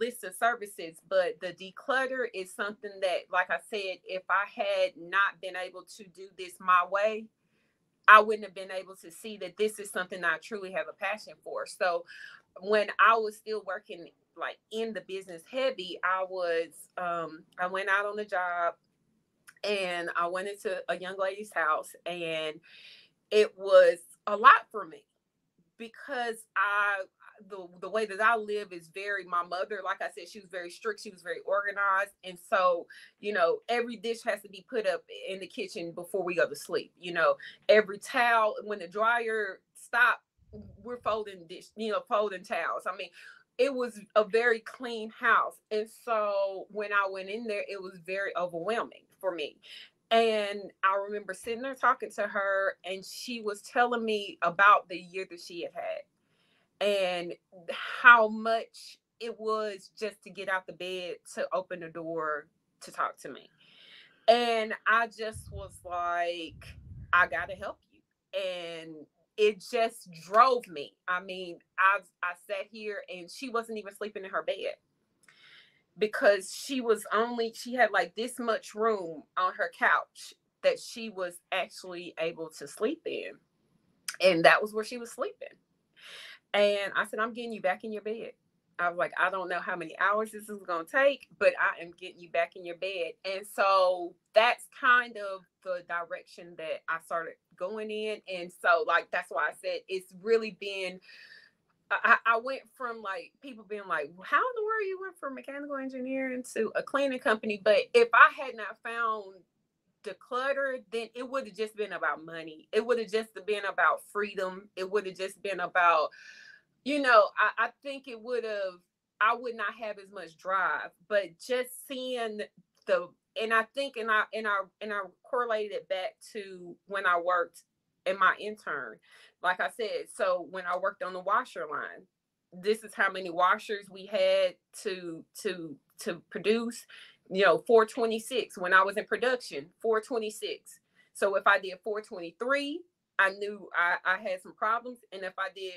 list of services. But the declutter is something that, like I said, if I had not been able to do this my way, I wouldn't have been able to see that this is something I truly have a passion for. So when I was still working like in the business heavy, I went out on the job, and I went into a young lady's house, and it was a lot for me, because the way that I live is very, my mother, like I said, she was very strict. She was very organized. And so, you know, every dish has to be put up in the kitchen before we go to sleep. You know, every towel, when the dryer stopped, we're folding folding towels. I mean, it was a very clean house. And so when I went in there, it was very overwhelming for me. And I remember sitting there talking to her, and she was telling me about the year that she had and how much it was just to get out the bed, to open the door, to talk to me. And I just was like, I gotta help you. And it just drove me. I mean, I sat here, and she wasn't even sleeping in her bed because she had like this much room on her couch that she was actually able to sleep in. And that was where she was sleeping. And I said, I'm getting you back in your bed. I was like, I don't know how many hours this is going to take, but I am getting you back in your bed. And so that's kind of the direction that I started going in. And so, like, that's why I said it's really been, I went from like people being like, how in the world you went from mechanical engineering to a cleaning company? But if I had not found declutter, then it would have just been about money. It would have just been about freedom. It would have just been about, I think it would have, I would not have as much drive. But just seeing and I think, and I correlated it back to when I worked in my intern. Like I said, so when I worked on the washer line, this is how many washers we had to produce. 426. When I was in production, 426. So if I did 423, I knew I had some problems. And if I did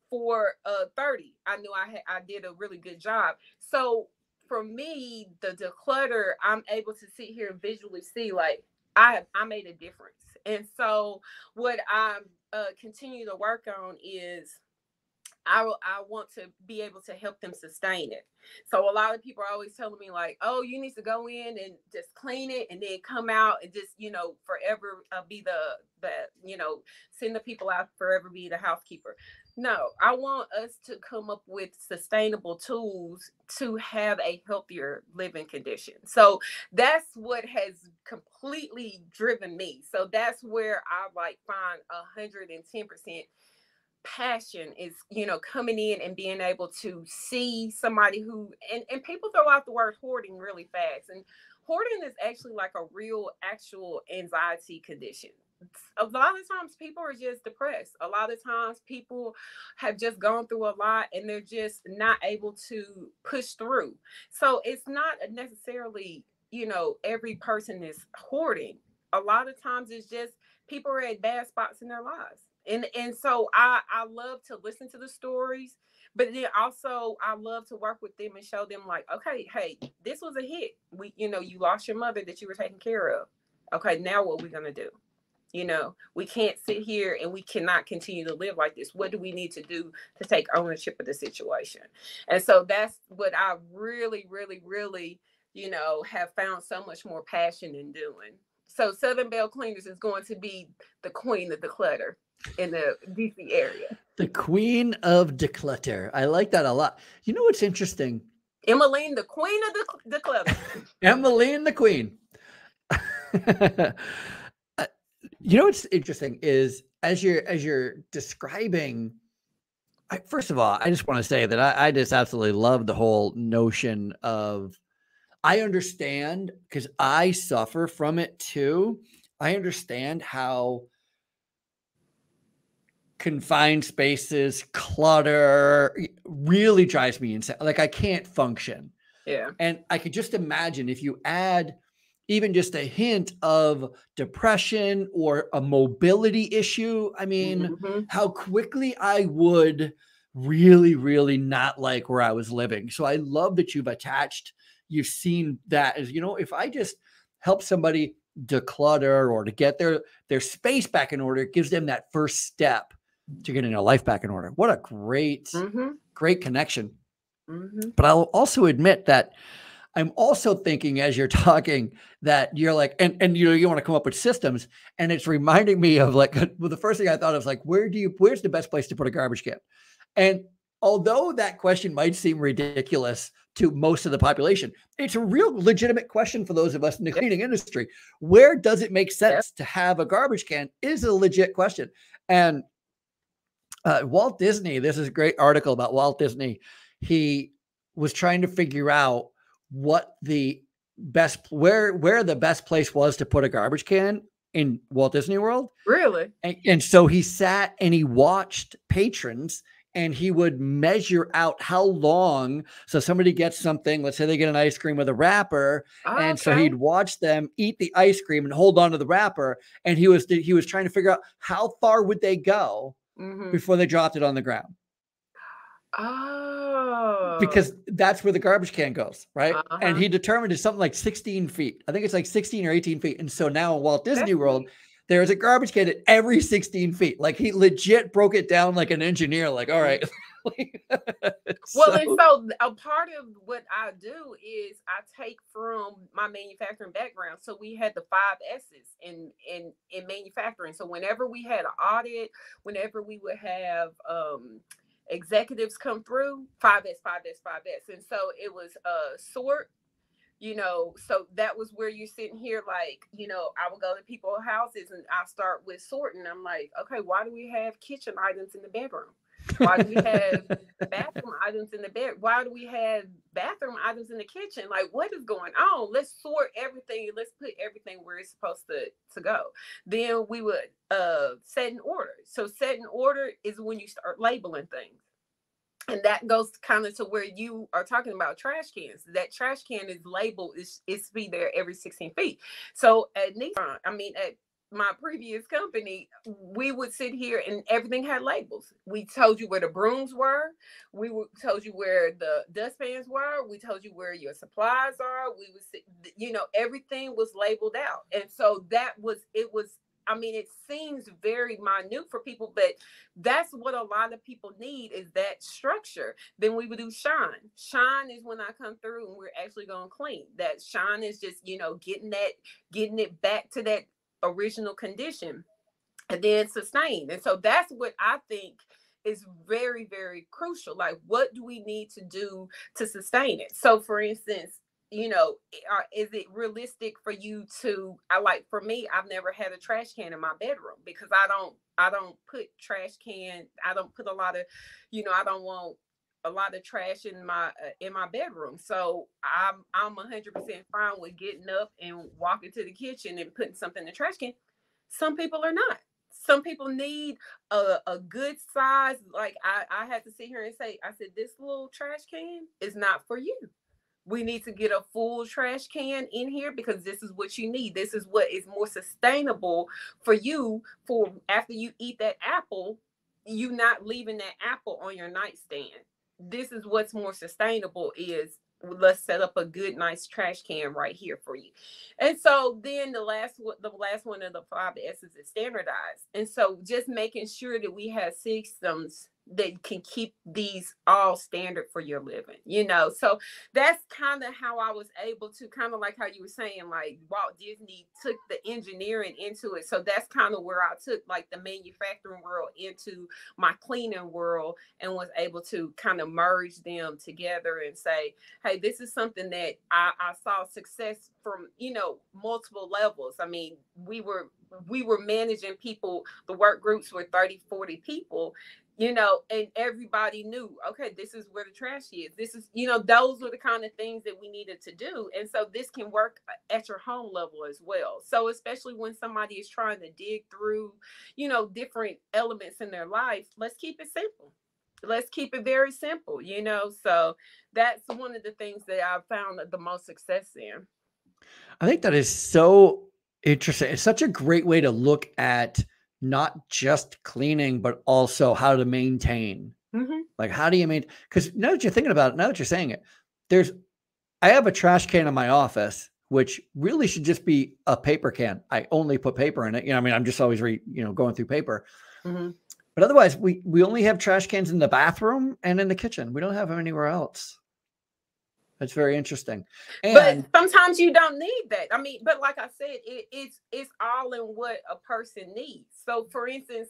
430, I knew I did a really good job. So for me, the declutter, I'm able to sit here and visually see, like, I made a difference. And so what I continue to work on is I want to be able to help them sustain it. So a lot of people are always telling me like, oh, you need to go in and just clean it and then come out and just, forever be the send the people out, forever be the housekeeper. No, I want us to come up with sustainable tools to have a healthier living condition. So that's what has completely driven me. So that's where I find 110% passion is, coming in and being able to see somebody who, and people throw out the word hoarding really fast. And hoarding is actually like a real actual anxiety condition. A lot of times people are just depressed. A lot of times people have just gone through a lot and they're just not able to push through. So it's not necessarily, every person is hoarding. A lot of times it's just people are at bad spots in their lives. And so I love to listen to the stories, but then also I love to work with them and show them like, okay, hey, this was a hit. You lost your mother that you were taking care of. Okay, now what are we gonna do? We can't sit here and we cannot continue to live like this. What do we need to do to take ownership of the situation? And so that's what I really, really, really, have found so much more passion in doing. So Southern Belle Cleaners is going to be the queen of declutter in the DC area. The queen of declutter. I like that a lot. You know what's interesting? Emmalyne, the queen of declutter. Emmalyne, the queen. What's interesting is as you're describing, first of all, I just want to say that I just absolutely love the whole notion of, I understand because I suffer from it too. I understand how confined spaces, clutter really drives me insane. Like I can't function. Yeah. And I could just imagine if you add even just a hint of depression or a mobility issue, I mean, how quickly I would really, really not like where I was living. So I love that you've seen that as, if I just help somebody declutter or to get their space back in order, it gives them that first step to getting their life back in order. What a great connection. But I'll also admit that I'm also thinking as you're talking that you're like, and you want to come up with systems, and it's reminding me of like, well, the first thing I thought of was like, where's the best place to put a garbage can? And although that question might seem ridiculous to most of the population, it's a real legitimate question for those of us in the cleaning industry. Where does it make sense to have a garbage can is a legit question. And Walt Disney, this is a great article about Walt Disney. He was trying to figure out what the best, where the best place was to put a garbage can in Walt Disney World. Really? And so he sat and he watched patrons, and he would measure out how long. So somebody gets something, let's say they get an ice cream with a wrapper. And so he'd watch them eat the ice cream and hold on to the wrapper. And he was trying to figure out how far would they go before they dropped it on the ground. Oh. Because that's where the garbage can goes, right? And he determined it's something like 16 feet. I think it's like 16 or 18 feet. And so now in Walt Disney World, there's a garbage can at every 16 feet. Like he legit broke it down like an engineer, like, all right. Well, and so a part of what I do is I take from my manufacturing background. So we had the 5 S's in manufacturing. So whenever we had an audit, whenever we would have executives come through, 5S, 5S, 5S. And so it was sort, you know, so that was where you're sitting here, like, you know, I would go to people's houses and I start with sorting. I'm like, okay, why do we have kitchen items in the bedroom? Why do we have bathroom items in the bed? Why do we have bathroom items in the kitchen? Like, what is going on? Let's sort everything. Let's put everything where it's supposed to go. Then we would set in order. So set in order is when you start labeling things. And that goes kind of to where you are talking about trash cans. That trash can is labeled, it's to be there every 16 feet. So at Nissan, at my previous company, we would sit here and everything had labels. We told you where the brooms were. We told you where the dustpans were. We told you where your supplies are. We would sit, you know, everything was labeled out. And so it seems very minute for people, but that's what a lot of people need, is that structure. Then we would do shine. Shine is when I come through and we're actually going to clean. That shine is just, you know, getting it back to that original condition. And then sustain. And so that's what I think is very, very crucial. Like, what do we need to do to sustain it? So for instance, you know, is it realistic for you to, for me, I've never had a trash can in my bedroom because I don't put trash can. I don't put a lot of, you know, I don't want a lot of trash in my bedroom. So I'm 100% fine with getting up and walking to the kitchen and putting something in the trash can. Some people are not. Some people need a good size. Like I had to sit here and say, I said, this little trash can is not for you. We need to get a full trash can in here because this is what you need. This is what is more sustainable for you for after you eat that apple, you not leaving that apple on your nightstand. This is what's more sustainable is let's set up a good, nice trash can right here for you. And so then the last one of the 5 S's is standardized. And so just making sure that we have systems that can keep these all standard for your living, you know. So that's kind of how I was able to, kind of like how you were saying, like Walt Disney took the engineering into it. So that's kind of where I took like the manufacturing world into my cleaning world and was able to kind of merge them together and say, hey, this is something that I saw success from, you know, multiple levels. I mean, we were managing people, the work groups were 30, 40 people, you know, and everybody knew, okay, this is where the trash is. This is, you know, those were the kind of things that we needed to do. And so this can work at your home level as well. So especially when somebody is trying to dig through, you know, different elements in their life, let's keep it simple. Let's keep it very simple, you know. So that's one of the things that I've found the most success in. I think that is so interesting. It's such a great way to look at not just cleaning, but also how to maintain. Like, how do you maintain? Because now that you're thinking about it, now that you're saying it, I have a trash can in my office, which really should just be a paper can. I only put paper in it. You know, I mean, I'm just always going through paper. But otherwise, we only have trash cans in the bathroom and in the kitchen. We don't have them anywhere else. That's very interesting. But sometimes you don't need that. I mean, but like I said, it's all in what a person needs. So for instance,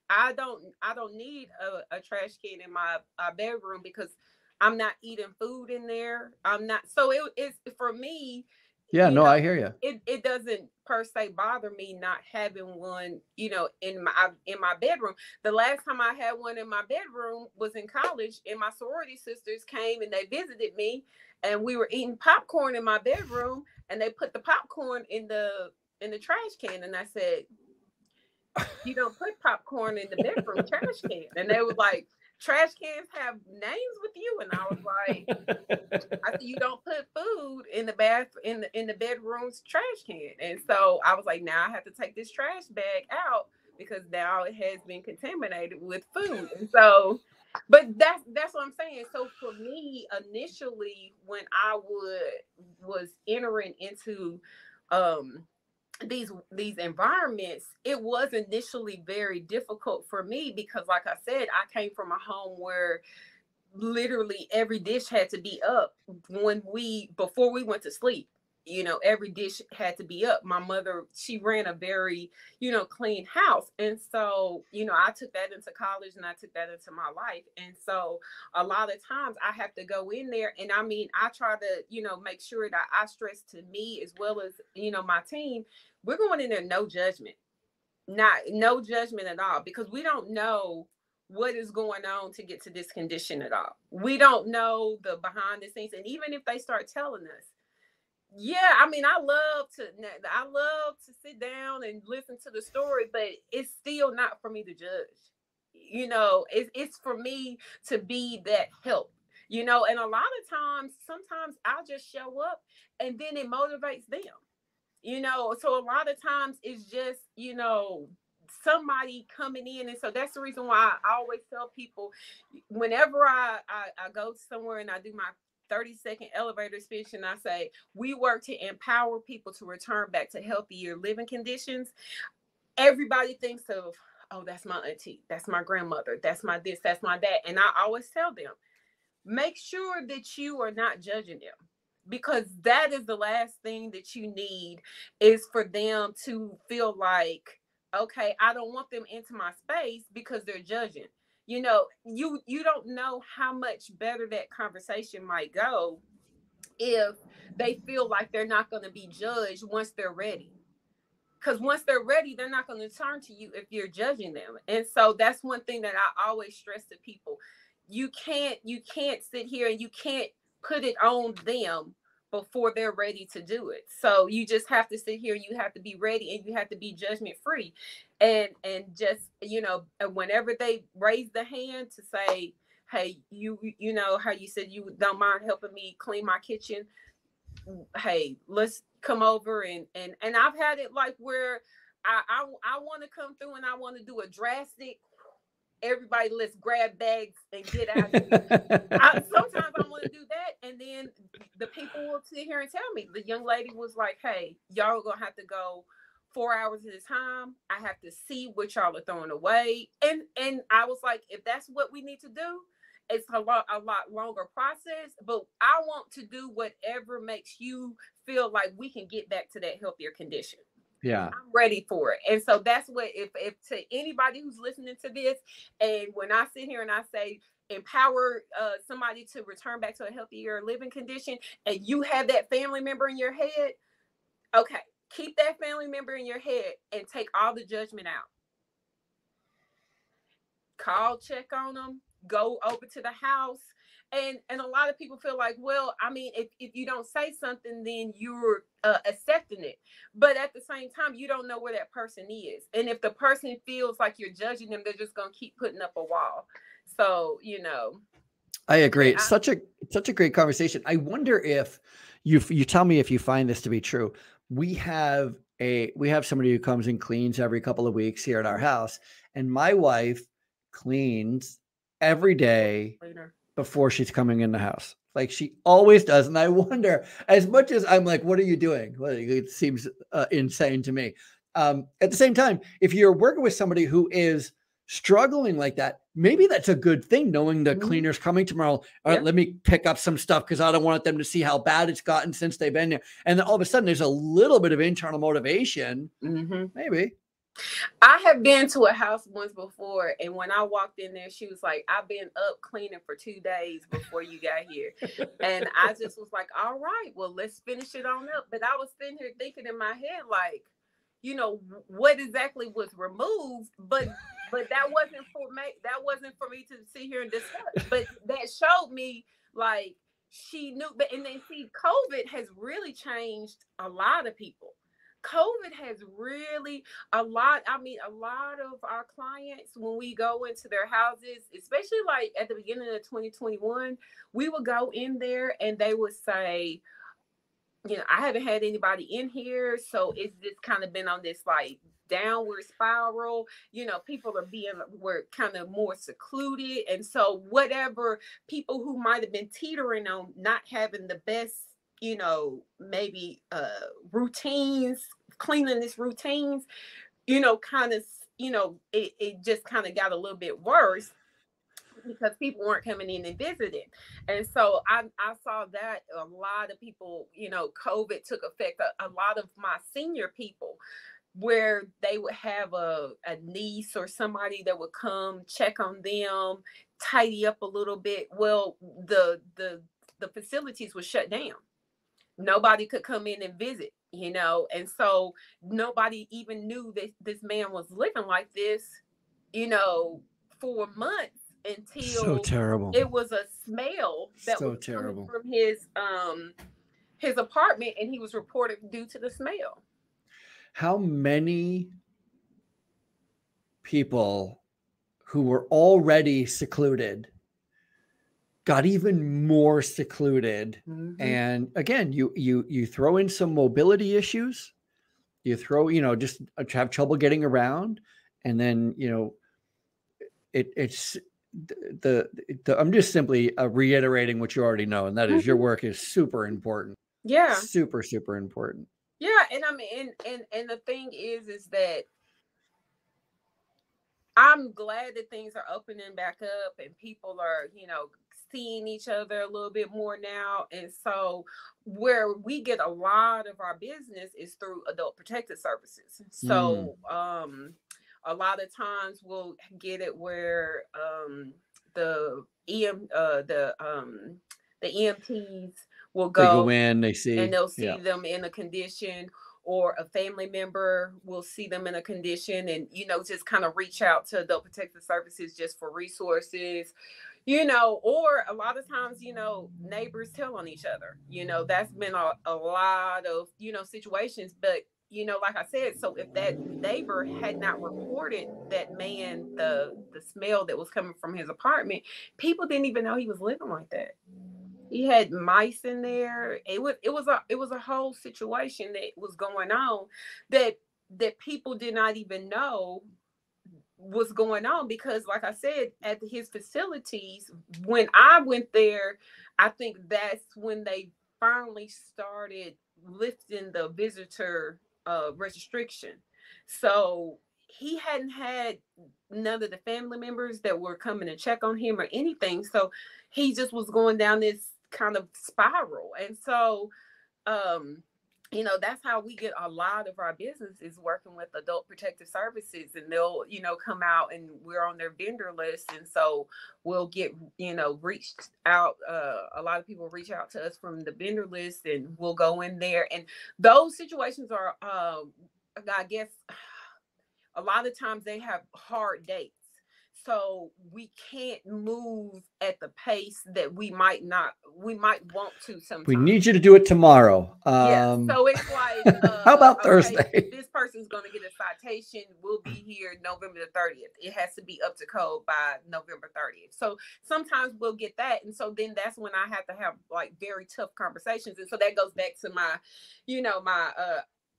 I don't need a trash can in my bedroom because I'm not eating food in there. I'm not. So it's for me, Yeah, you no, know, I hear you. it doesn't per se bother me not having one, in my bedroom. The last time I had one in my bedroom was in college, and my sorority sisters came and they visited me, and we were eating popcorn in my bedroom, and they put the popcorn in the trash can, and I said, "You don't put popcorn in the bedroom trash can." And they were like, "Trash cans have names with you," and I was like, I said, "You don't put food in the in the bedroom's trash can." And so I was like, now I have to take this trash bag out because now it has been contaminated with food. And so, but that's what I'm saying. So for me, initially, when I was entering into um these environments, it was initially very difficult for me because, like I said, I came from a home where literally every dish had to be up before we went to sleep. Every dish had to be up. My mother, she ran a very, clean house. And so, I took that into college and I took that into my life. And so a lot of times I have to go in there, and I mean, I try to, make sure that I stress to me as well as, my team, we're going in there, no judgment, not no judgment at all, because we don't know what is going on to get to this condition at all. We don't know the behind the scenes. And even if they start telling us, yeah, I mean, I love to sit down and listen to the story, but it's still not for me to judge. It's for me to be that help. And a lot of times, sometimes I'll just show up and then it motivates them. So a lot of times it's just, somebody coming in. And so that's the reason why I always tell people, whenever I go somewhere and I do my 30-second elevator speech, and I say, we work to empower people to return back to healthier living conditions. Everybody thinks of, oh, that's my auntie, that's my grandmother, that's my this, that's my that. And I always tell them, make sure that you are not judging them, because that is the last thing that you need, is for them to feel like, okay, I don't want them into my space because they're judging. You don't know how much better that conversation might go if they feel like they're not going to be judged once they're ready. Because once they're ready, they're not going to turn to you if you're judging them. And so that's one thing that I always stress to people. You can't sit here and you can't put it on them before they're ready to do it. So you just have to sit here, you have to be ready, and you have to be judgment free. And just, whenever they raise the hand to say, hey, you know how you said you don't mind helping me clean my kitchen, hey, let's come over. And I've had it like where I want to come through and I want to do a drastic, everybody let's grab bags and get out of here. Sometimes I want to do that, and then the people will sit here and tell me. The young lady was like, hey, y'all are gonna have to go 4 hours at a time. I have to see what y'all are throwing away. And I was like, if that's what we need to do, it's a lot longer process, but I want to do whatever makes you feel like we can get back to that healthier condition. Yeah, I'm ready for it. And so that's what, if to anybody who's listening to this, and when I sit here and I say empower somebody to return back to a healthier living condition, and you have that family member in your head, okay, keep that family member in your head and take all the judgment out. Call, check on them, go over to the house. And a lot of people feel like, well, I mean, if you don't say something, then you're accepting it. But at the same time, you don't know where that person is. And if the person feels like you're judging them, they're just going to keep putting up a wall. So, I agree. It's such a great conversation. I wonder if you tell me if you find this to be true. We have somebody who comes and cleans every couple of weeks here at our house, and my wife cleans every day before she's coming in the house. Like she always does. And I wonder, as much as I'm like, what are you doing? Well, it seems insane to me. At the same time, if you're working with somebody who is struggling like that, maybe that's a good thing, knowing the cleaner's coming tomorrow. All right, let me pick up some stuff because I don't want them to see how bad it's gotten since they've been there. And then all of a sudden there's a little bit of internal motivation. Maybe. I have been to a house once before, and when I walked in there, she was like, "I've been up cleaning for 2 days before you got here," and I just was like, "All right, well, let's finish it on up." But I was sitting here thinking in my head, like, what exactly was removed, but that wasn't for me. That wasn't for me to sit here and discuss. But that showed me, like, she knew. But and then see, COVID has really changed a lot of people. COVID has really a lot. I mean, a lot of our clients, when we go into their houses, especially like at the beginning of 2021, we would go in there and they would say, I haven't had anybody in here. So it's just kind of been on this like downward spiral. People were kind of more secluded. And so whatever people who might have been teetering on not having the best, maybe routines, cleanliness routines, kind of, it just kind of got a little bit worse because people weren't coming in and visiting. And so I saw that a lot of people, COVID took effect. A lot of my senior people, where they would have a niece or somebody that would come check on them, tidy up a little bit. Well, the facilities were shut down. Nobody could come in and visit, and so nobody even knew that this man was living like this, for months, until so terrible. It was a smell that so was terrible coming from his apartment, and he was reported due to the smell. How many people who were already secluded got even more secluded? Mm-hmm. And again, you throw in some mobility issues, you throw, just have trouble getting around, and then it's I'm just simply reiterating what you already know, and that is your work is super important. Yeah, super important. Yeah, and I mean, and the thing is that I'm glad that things are opening back up and people are, seeing each other a little bit more now. And so where we get a lot of our business is through adult protective services. So a lot of times we'll get it where the EMTs will go in, they see, and they'll see them in a condition, or a family member will see them in a condition, and just kind of reach out to adult protective services just for resources, or a lot of times, neighbors tell on each other. That's been a lot of situations. But like I said, so if that neighbor had not reported that man the smell that was coming from his apartment, people didn't even know he was living like that. He had mice in there. It was a whole situation that was going on that people did not even know was going on, because like I said, at his facilities, when I went there, I think that's when they finally started lifting the visitor restriction. So he hadn't had none of the family members that were coming to check on him or anything. So he just was going down this kind of spiral. And so that's how we get a lot of our business, is working with adult protective services, and they'll come out, and we're on their vendor list, and so we'll get reached out. A lot of people reach out to us from the vendor list, and we'll go in there, and those situations are I guess a lot of times they have hard dates. So we can't move at the pace that we might want to sometimes. We need you to do it tomorrow. So it's like, how about Thursday? This person's going to get a citation. We'll be here November the 30th. It has to be up to code by November 30th. So sometimes we'll get that. And so then that's when I have to have like very tough conversations. And so that goes back to my, my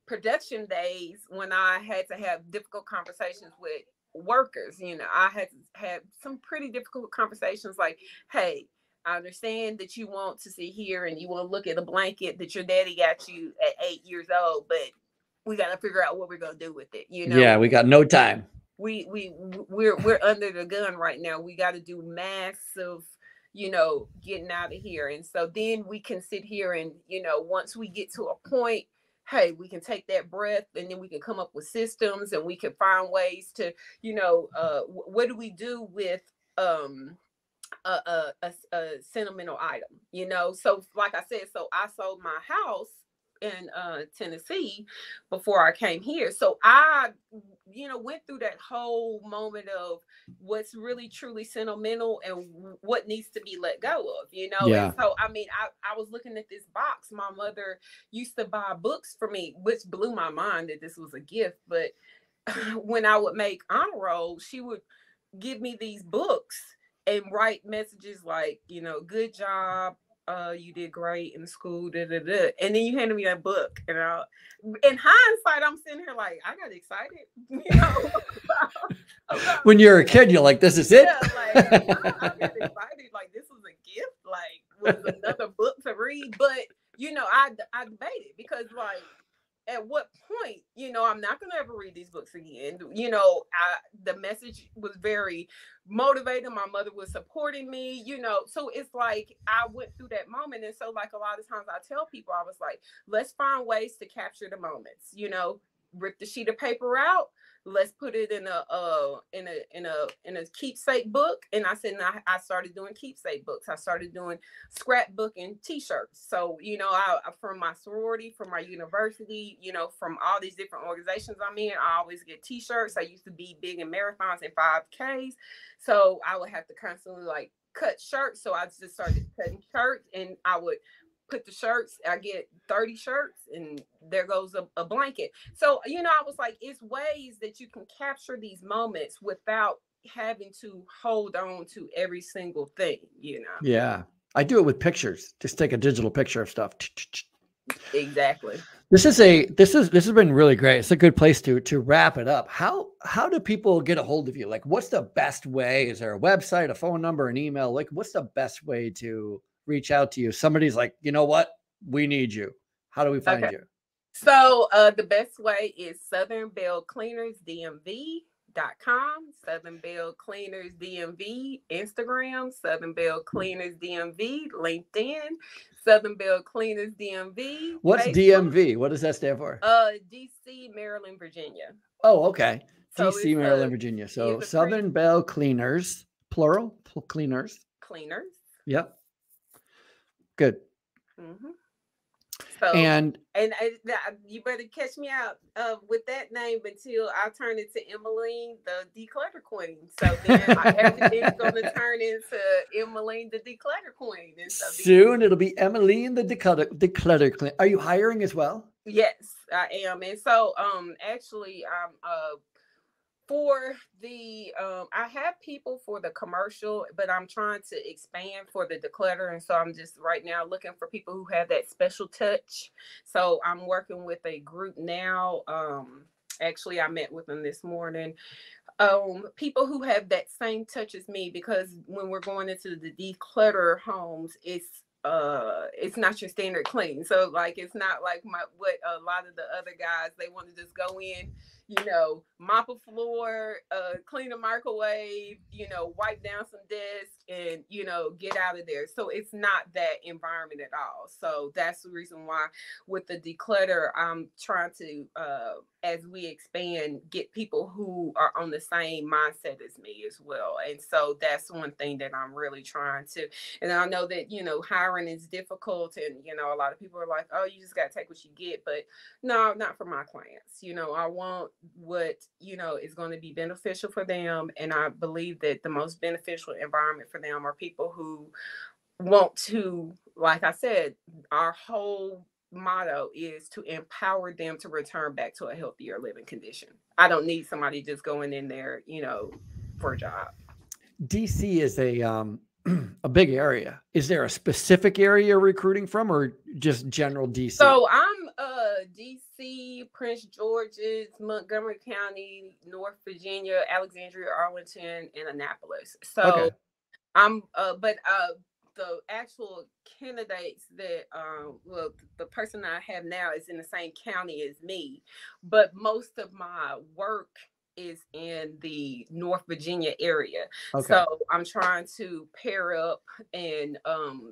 production days, when I had to have difficult conversations with workers. I had to have some pretty difficult conversations, like, hey, I understand that you want to sit here and you want to look at a blanket that your daddy got you at 8 years old, but we got to figure out what we're going to do with it. Yeah, we got no time. We're under the gun right now. We got to do massive, getting out of here. And so then we can sit here and, once we get to a point, hey, we can take that breath, and then we can come up with systems, and we can find ways to, you know, what do we do with a sentimental item, you know? So like I said, so I sold my house in Tennessee before I came here. So I, you know, went through that whole moment of what's really truly sentimental and what needs to be let go of, you know? Yeah. And so, I mean, I was looking at this box. My mother used to buy books for me, which blew my mind that this was a gift. But when I would make honor roll, she would give me these books and write messages like, you know, good job, you did great in school, da, da, da. And then you handed me that book, and in hindsight, I'm sitting here like, I got excited, you know, about When you're a kid, you're like, this is it. yeah, like I got excited, like this was a gift, like was another book to read. But you know, I debated because like, at what point, you know, I'm not going to ever read these books again. You know, the message was very motivating. My mother was supporting me, you know. So it's like I went through that moment. And so like a lot of times I tell people, I was like, let's find ways to capture the moments, you know, rip the sheet of paper out. Let's put it in a keepsake book. And I said, and I started doing keepsake books. I started doing scrapbooking t-shirts. So, you know, I from my sorority, from my university, you know, from all these different organizations I'm in, I always get t-shirts. I used to be big in marathons and 5Ks. So I would have to constantly like cut shirts. So I just started cutting shirts, and I would put the shirts, I get 30 shirts, and there goes a blanket. So, you know, I was like, it's ways that you can capture these moments without having to hold on to every single thing, you know? Yeah. I do it with pictures. Just take a digital picture of stuff. Exactly. This has been really great. It's a good place to wrap it up. How do people get a hold of you? Like, what's the best way? Is there a website, a phone number, an email? Like, what's the best way to reach out to you? Somebody's like, you know what? We need you. How do we find you? So the best way is Southern Belle Cleaners DMV.com, Southern Belle Cleaners DMV, Instagram, Southern Belle Cleaners DMV, LinkedIn, Southern Belle Cleaners DMV. What's Facebook, DMV? What does that stand for? DC, Maryland, Virginia. Oh, okay. So DC, Maryland, Virginia. So Southern Belle Cleaners, plural, cleaners. Cleaners. Yep. Good. Mm-hmm. So and you better catch me out with that name until I turn it to Emmalyne, the declutter queen. So then everything's going to turn into Emmalyne, the declutter queen. And so soon it'll be Emmalyne, the declutter queen. Are you hiring as well? Yes, I am. And so actually I'm for the I have people for the commercial, but I'm trying to expand for the declutter. And so I'm just right now looking for people who have that special touch. So I'm working with a group now. Actually I met with them this morning. People who have that same touch as me, because when we're going into the declutter homes, it's not your standard clean. So like it's not like what a lot of the other guys, they want to just go in, you know, mop a floor, clean a microwave, you know, wipe down some desks, and, you know, get out of there. So it's not that environment at all. So that's the reason why with the declutter, I'm trying to, as we expand, get people who are on the same mindset as me as well. And so that's one thing that I'm really trying to, and I know that, you know, hiring is difficult, and, you know, a lot of people are like, oh, you just got to take what you get. But no, not for my clients. You know, I want what, you know, is going to be beneficial for them. And I believe that the most beneficial environment for them are people who want to, like I said, our whole motto is to empower them to return back to a healthier living condition. I don't need somebody just going in there, you know, for a job. DC is a big area. Is there a specific area you're recruiting from, or just general DC? So I'm DC, Prince George's, Montgomery County, North Virginia, Alexandria, Arlington, and Annapolis. So okay. I'm but the actual candidates that well, the person I have now is in the same county as me, but most of my work is in the North Virginia area. Okay. So I'm trying to pair up and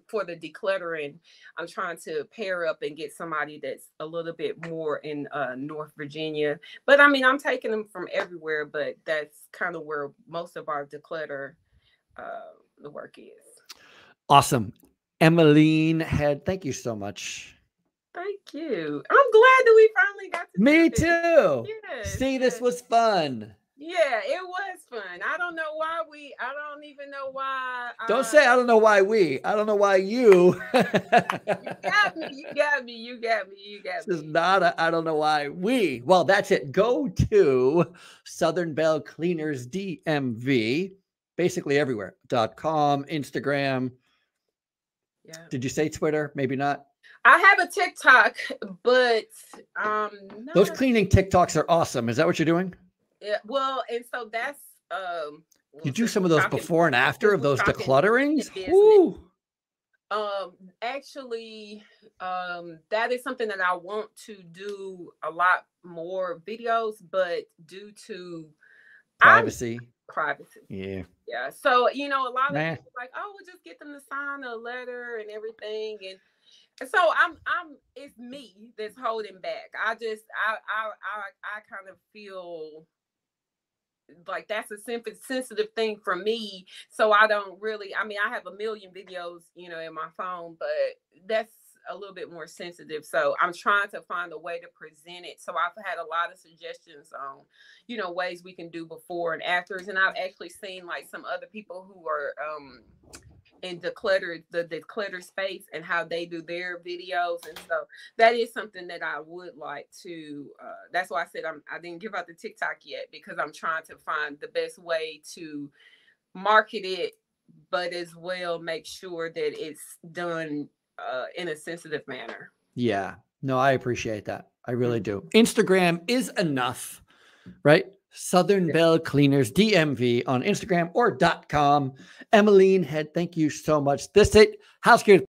for the decluttering, I'm trying to pair up and get somebody that's a little bit more in North Virginia. But I mean, I'm taking them from everywhere, but that's kind of where most of our declutter the work is. Awesome. Emmalyne Head, thank you so much. Thank you. I'm glad that we finally got to Me do this. too. Yes, See, this was fun. Yeah, it was fun. I don't know why I don't even know why. Don't say I don't know why we. I don't know why you. You got me. You got me. You got me. You got me. This is not a I don't know why we. Well, that's it. Go to Southern Belle Cleaners DMV, basically everywhere. .com, Instagram. Yeah. Did you say Twitter? Maybe not. I have a TikTok, but those cleaning TikToks are awesome. Is that what you're doing? Yeah. Well, and so that's you do some of those before and after of those declutterings. Actually, that is something that I want to do a lot more videos, but due to privacy. Yeah. So, you know, a lot of people like, oh, we'll just get them to sign a letter and everything. And so it's me that's holding back. I kind of feel like that's a sensitive thing for me. So I don't really, I mean, I have a million videos, you know, in my phone, but that's a little bit more sensitive. So I'm trying to find a way to present it. So I've had a lot of suggestions on, you know, ways we can do before and afters. And I've actually seen like some other people who are in the declutter space and how they do their videos. And so that is something that I would like to, that's why I said I didn't give out the TikTok yet, because I'm trying to find the best way to market it, but as well make sure that it's done in a sensitive manner. Yeah, no, I appreciate that. I really do. Instagram is enough, right? Southern Belle Cleaners DMV on Instagram or .com. Emmalyne Head, thank you so much. This is Housekeepers.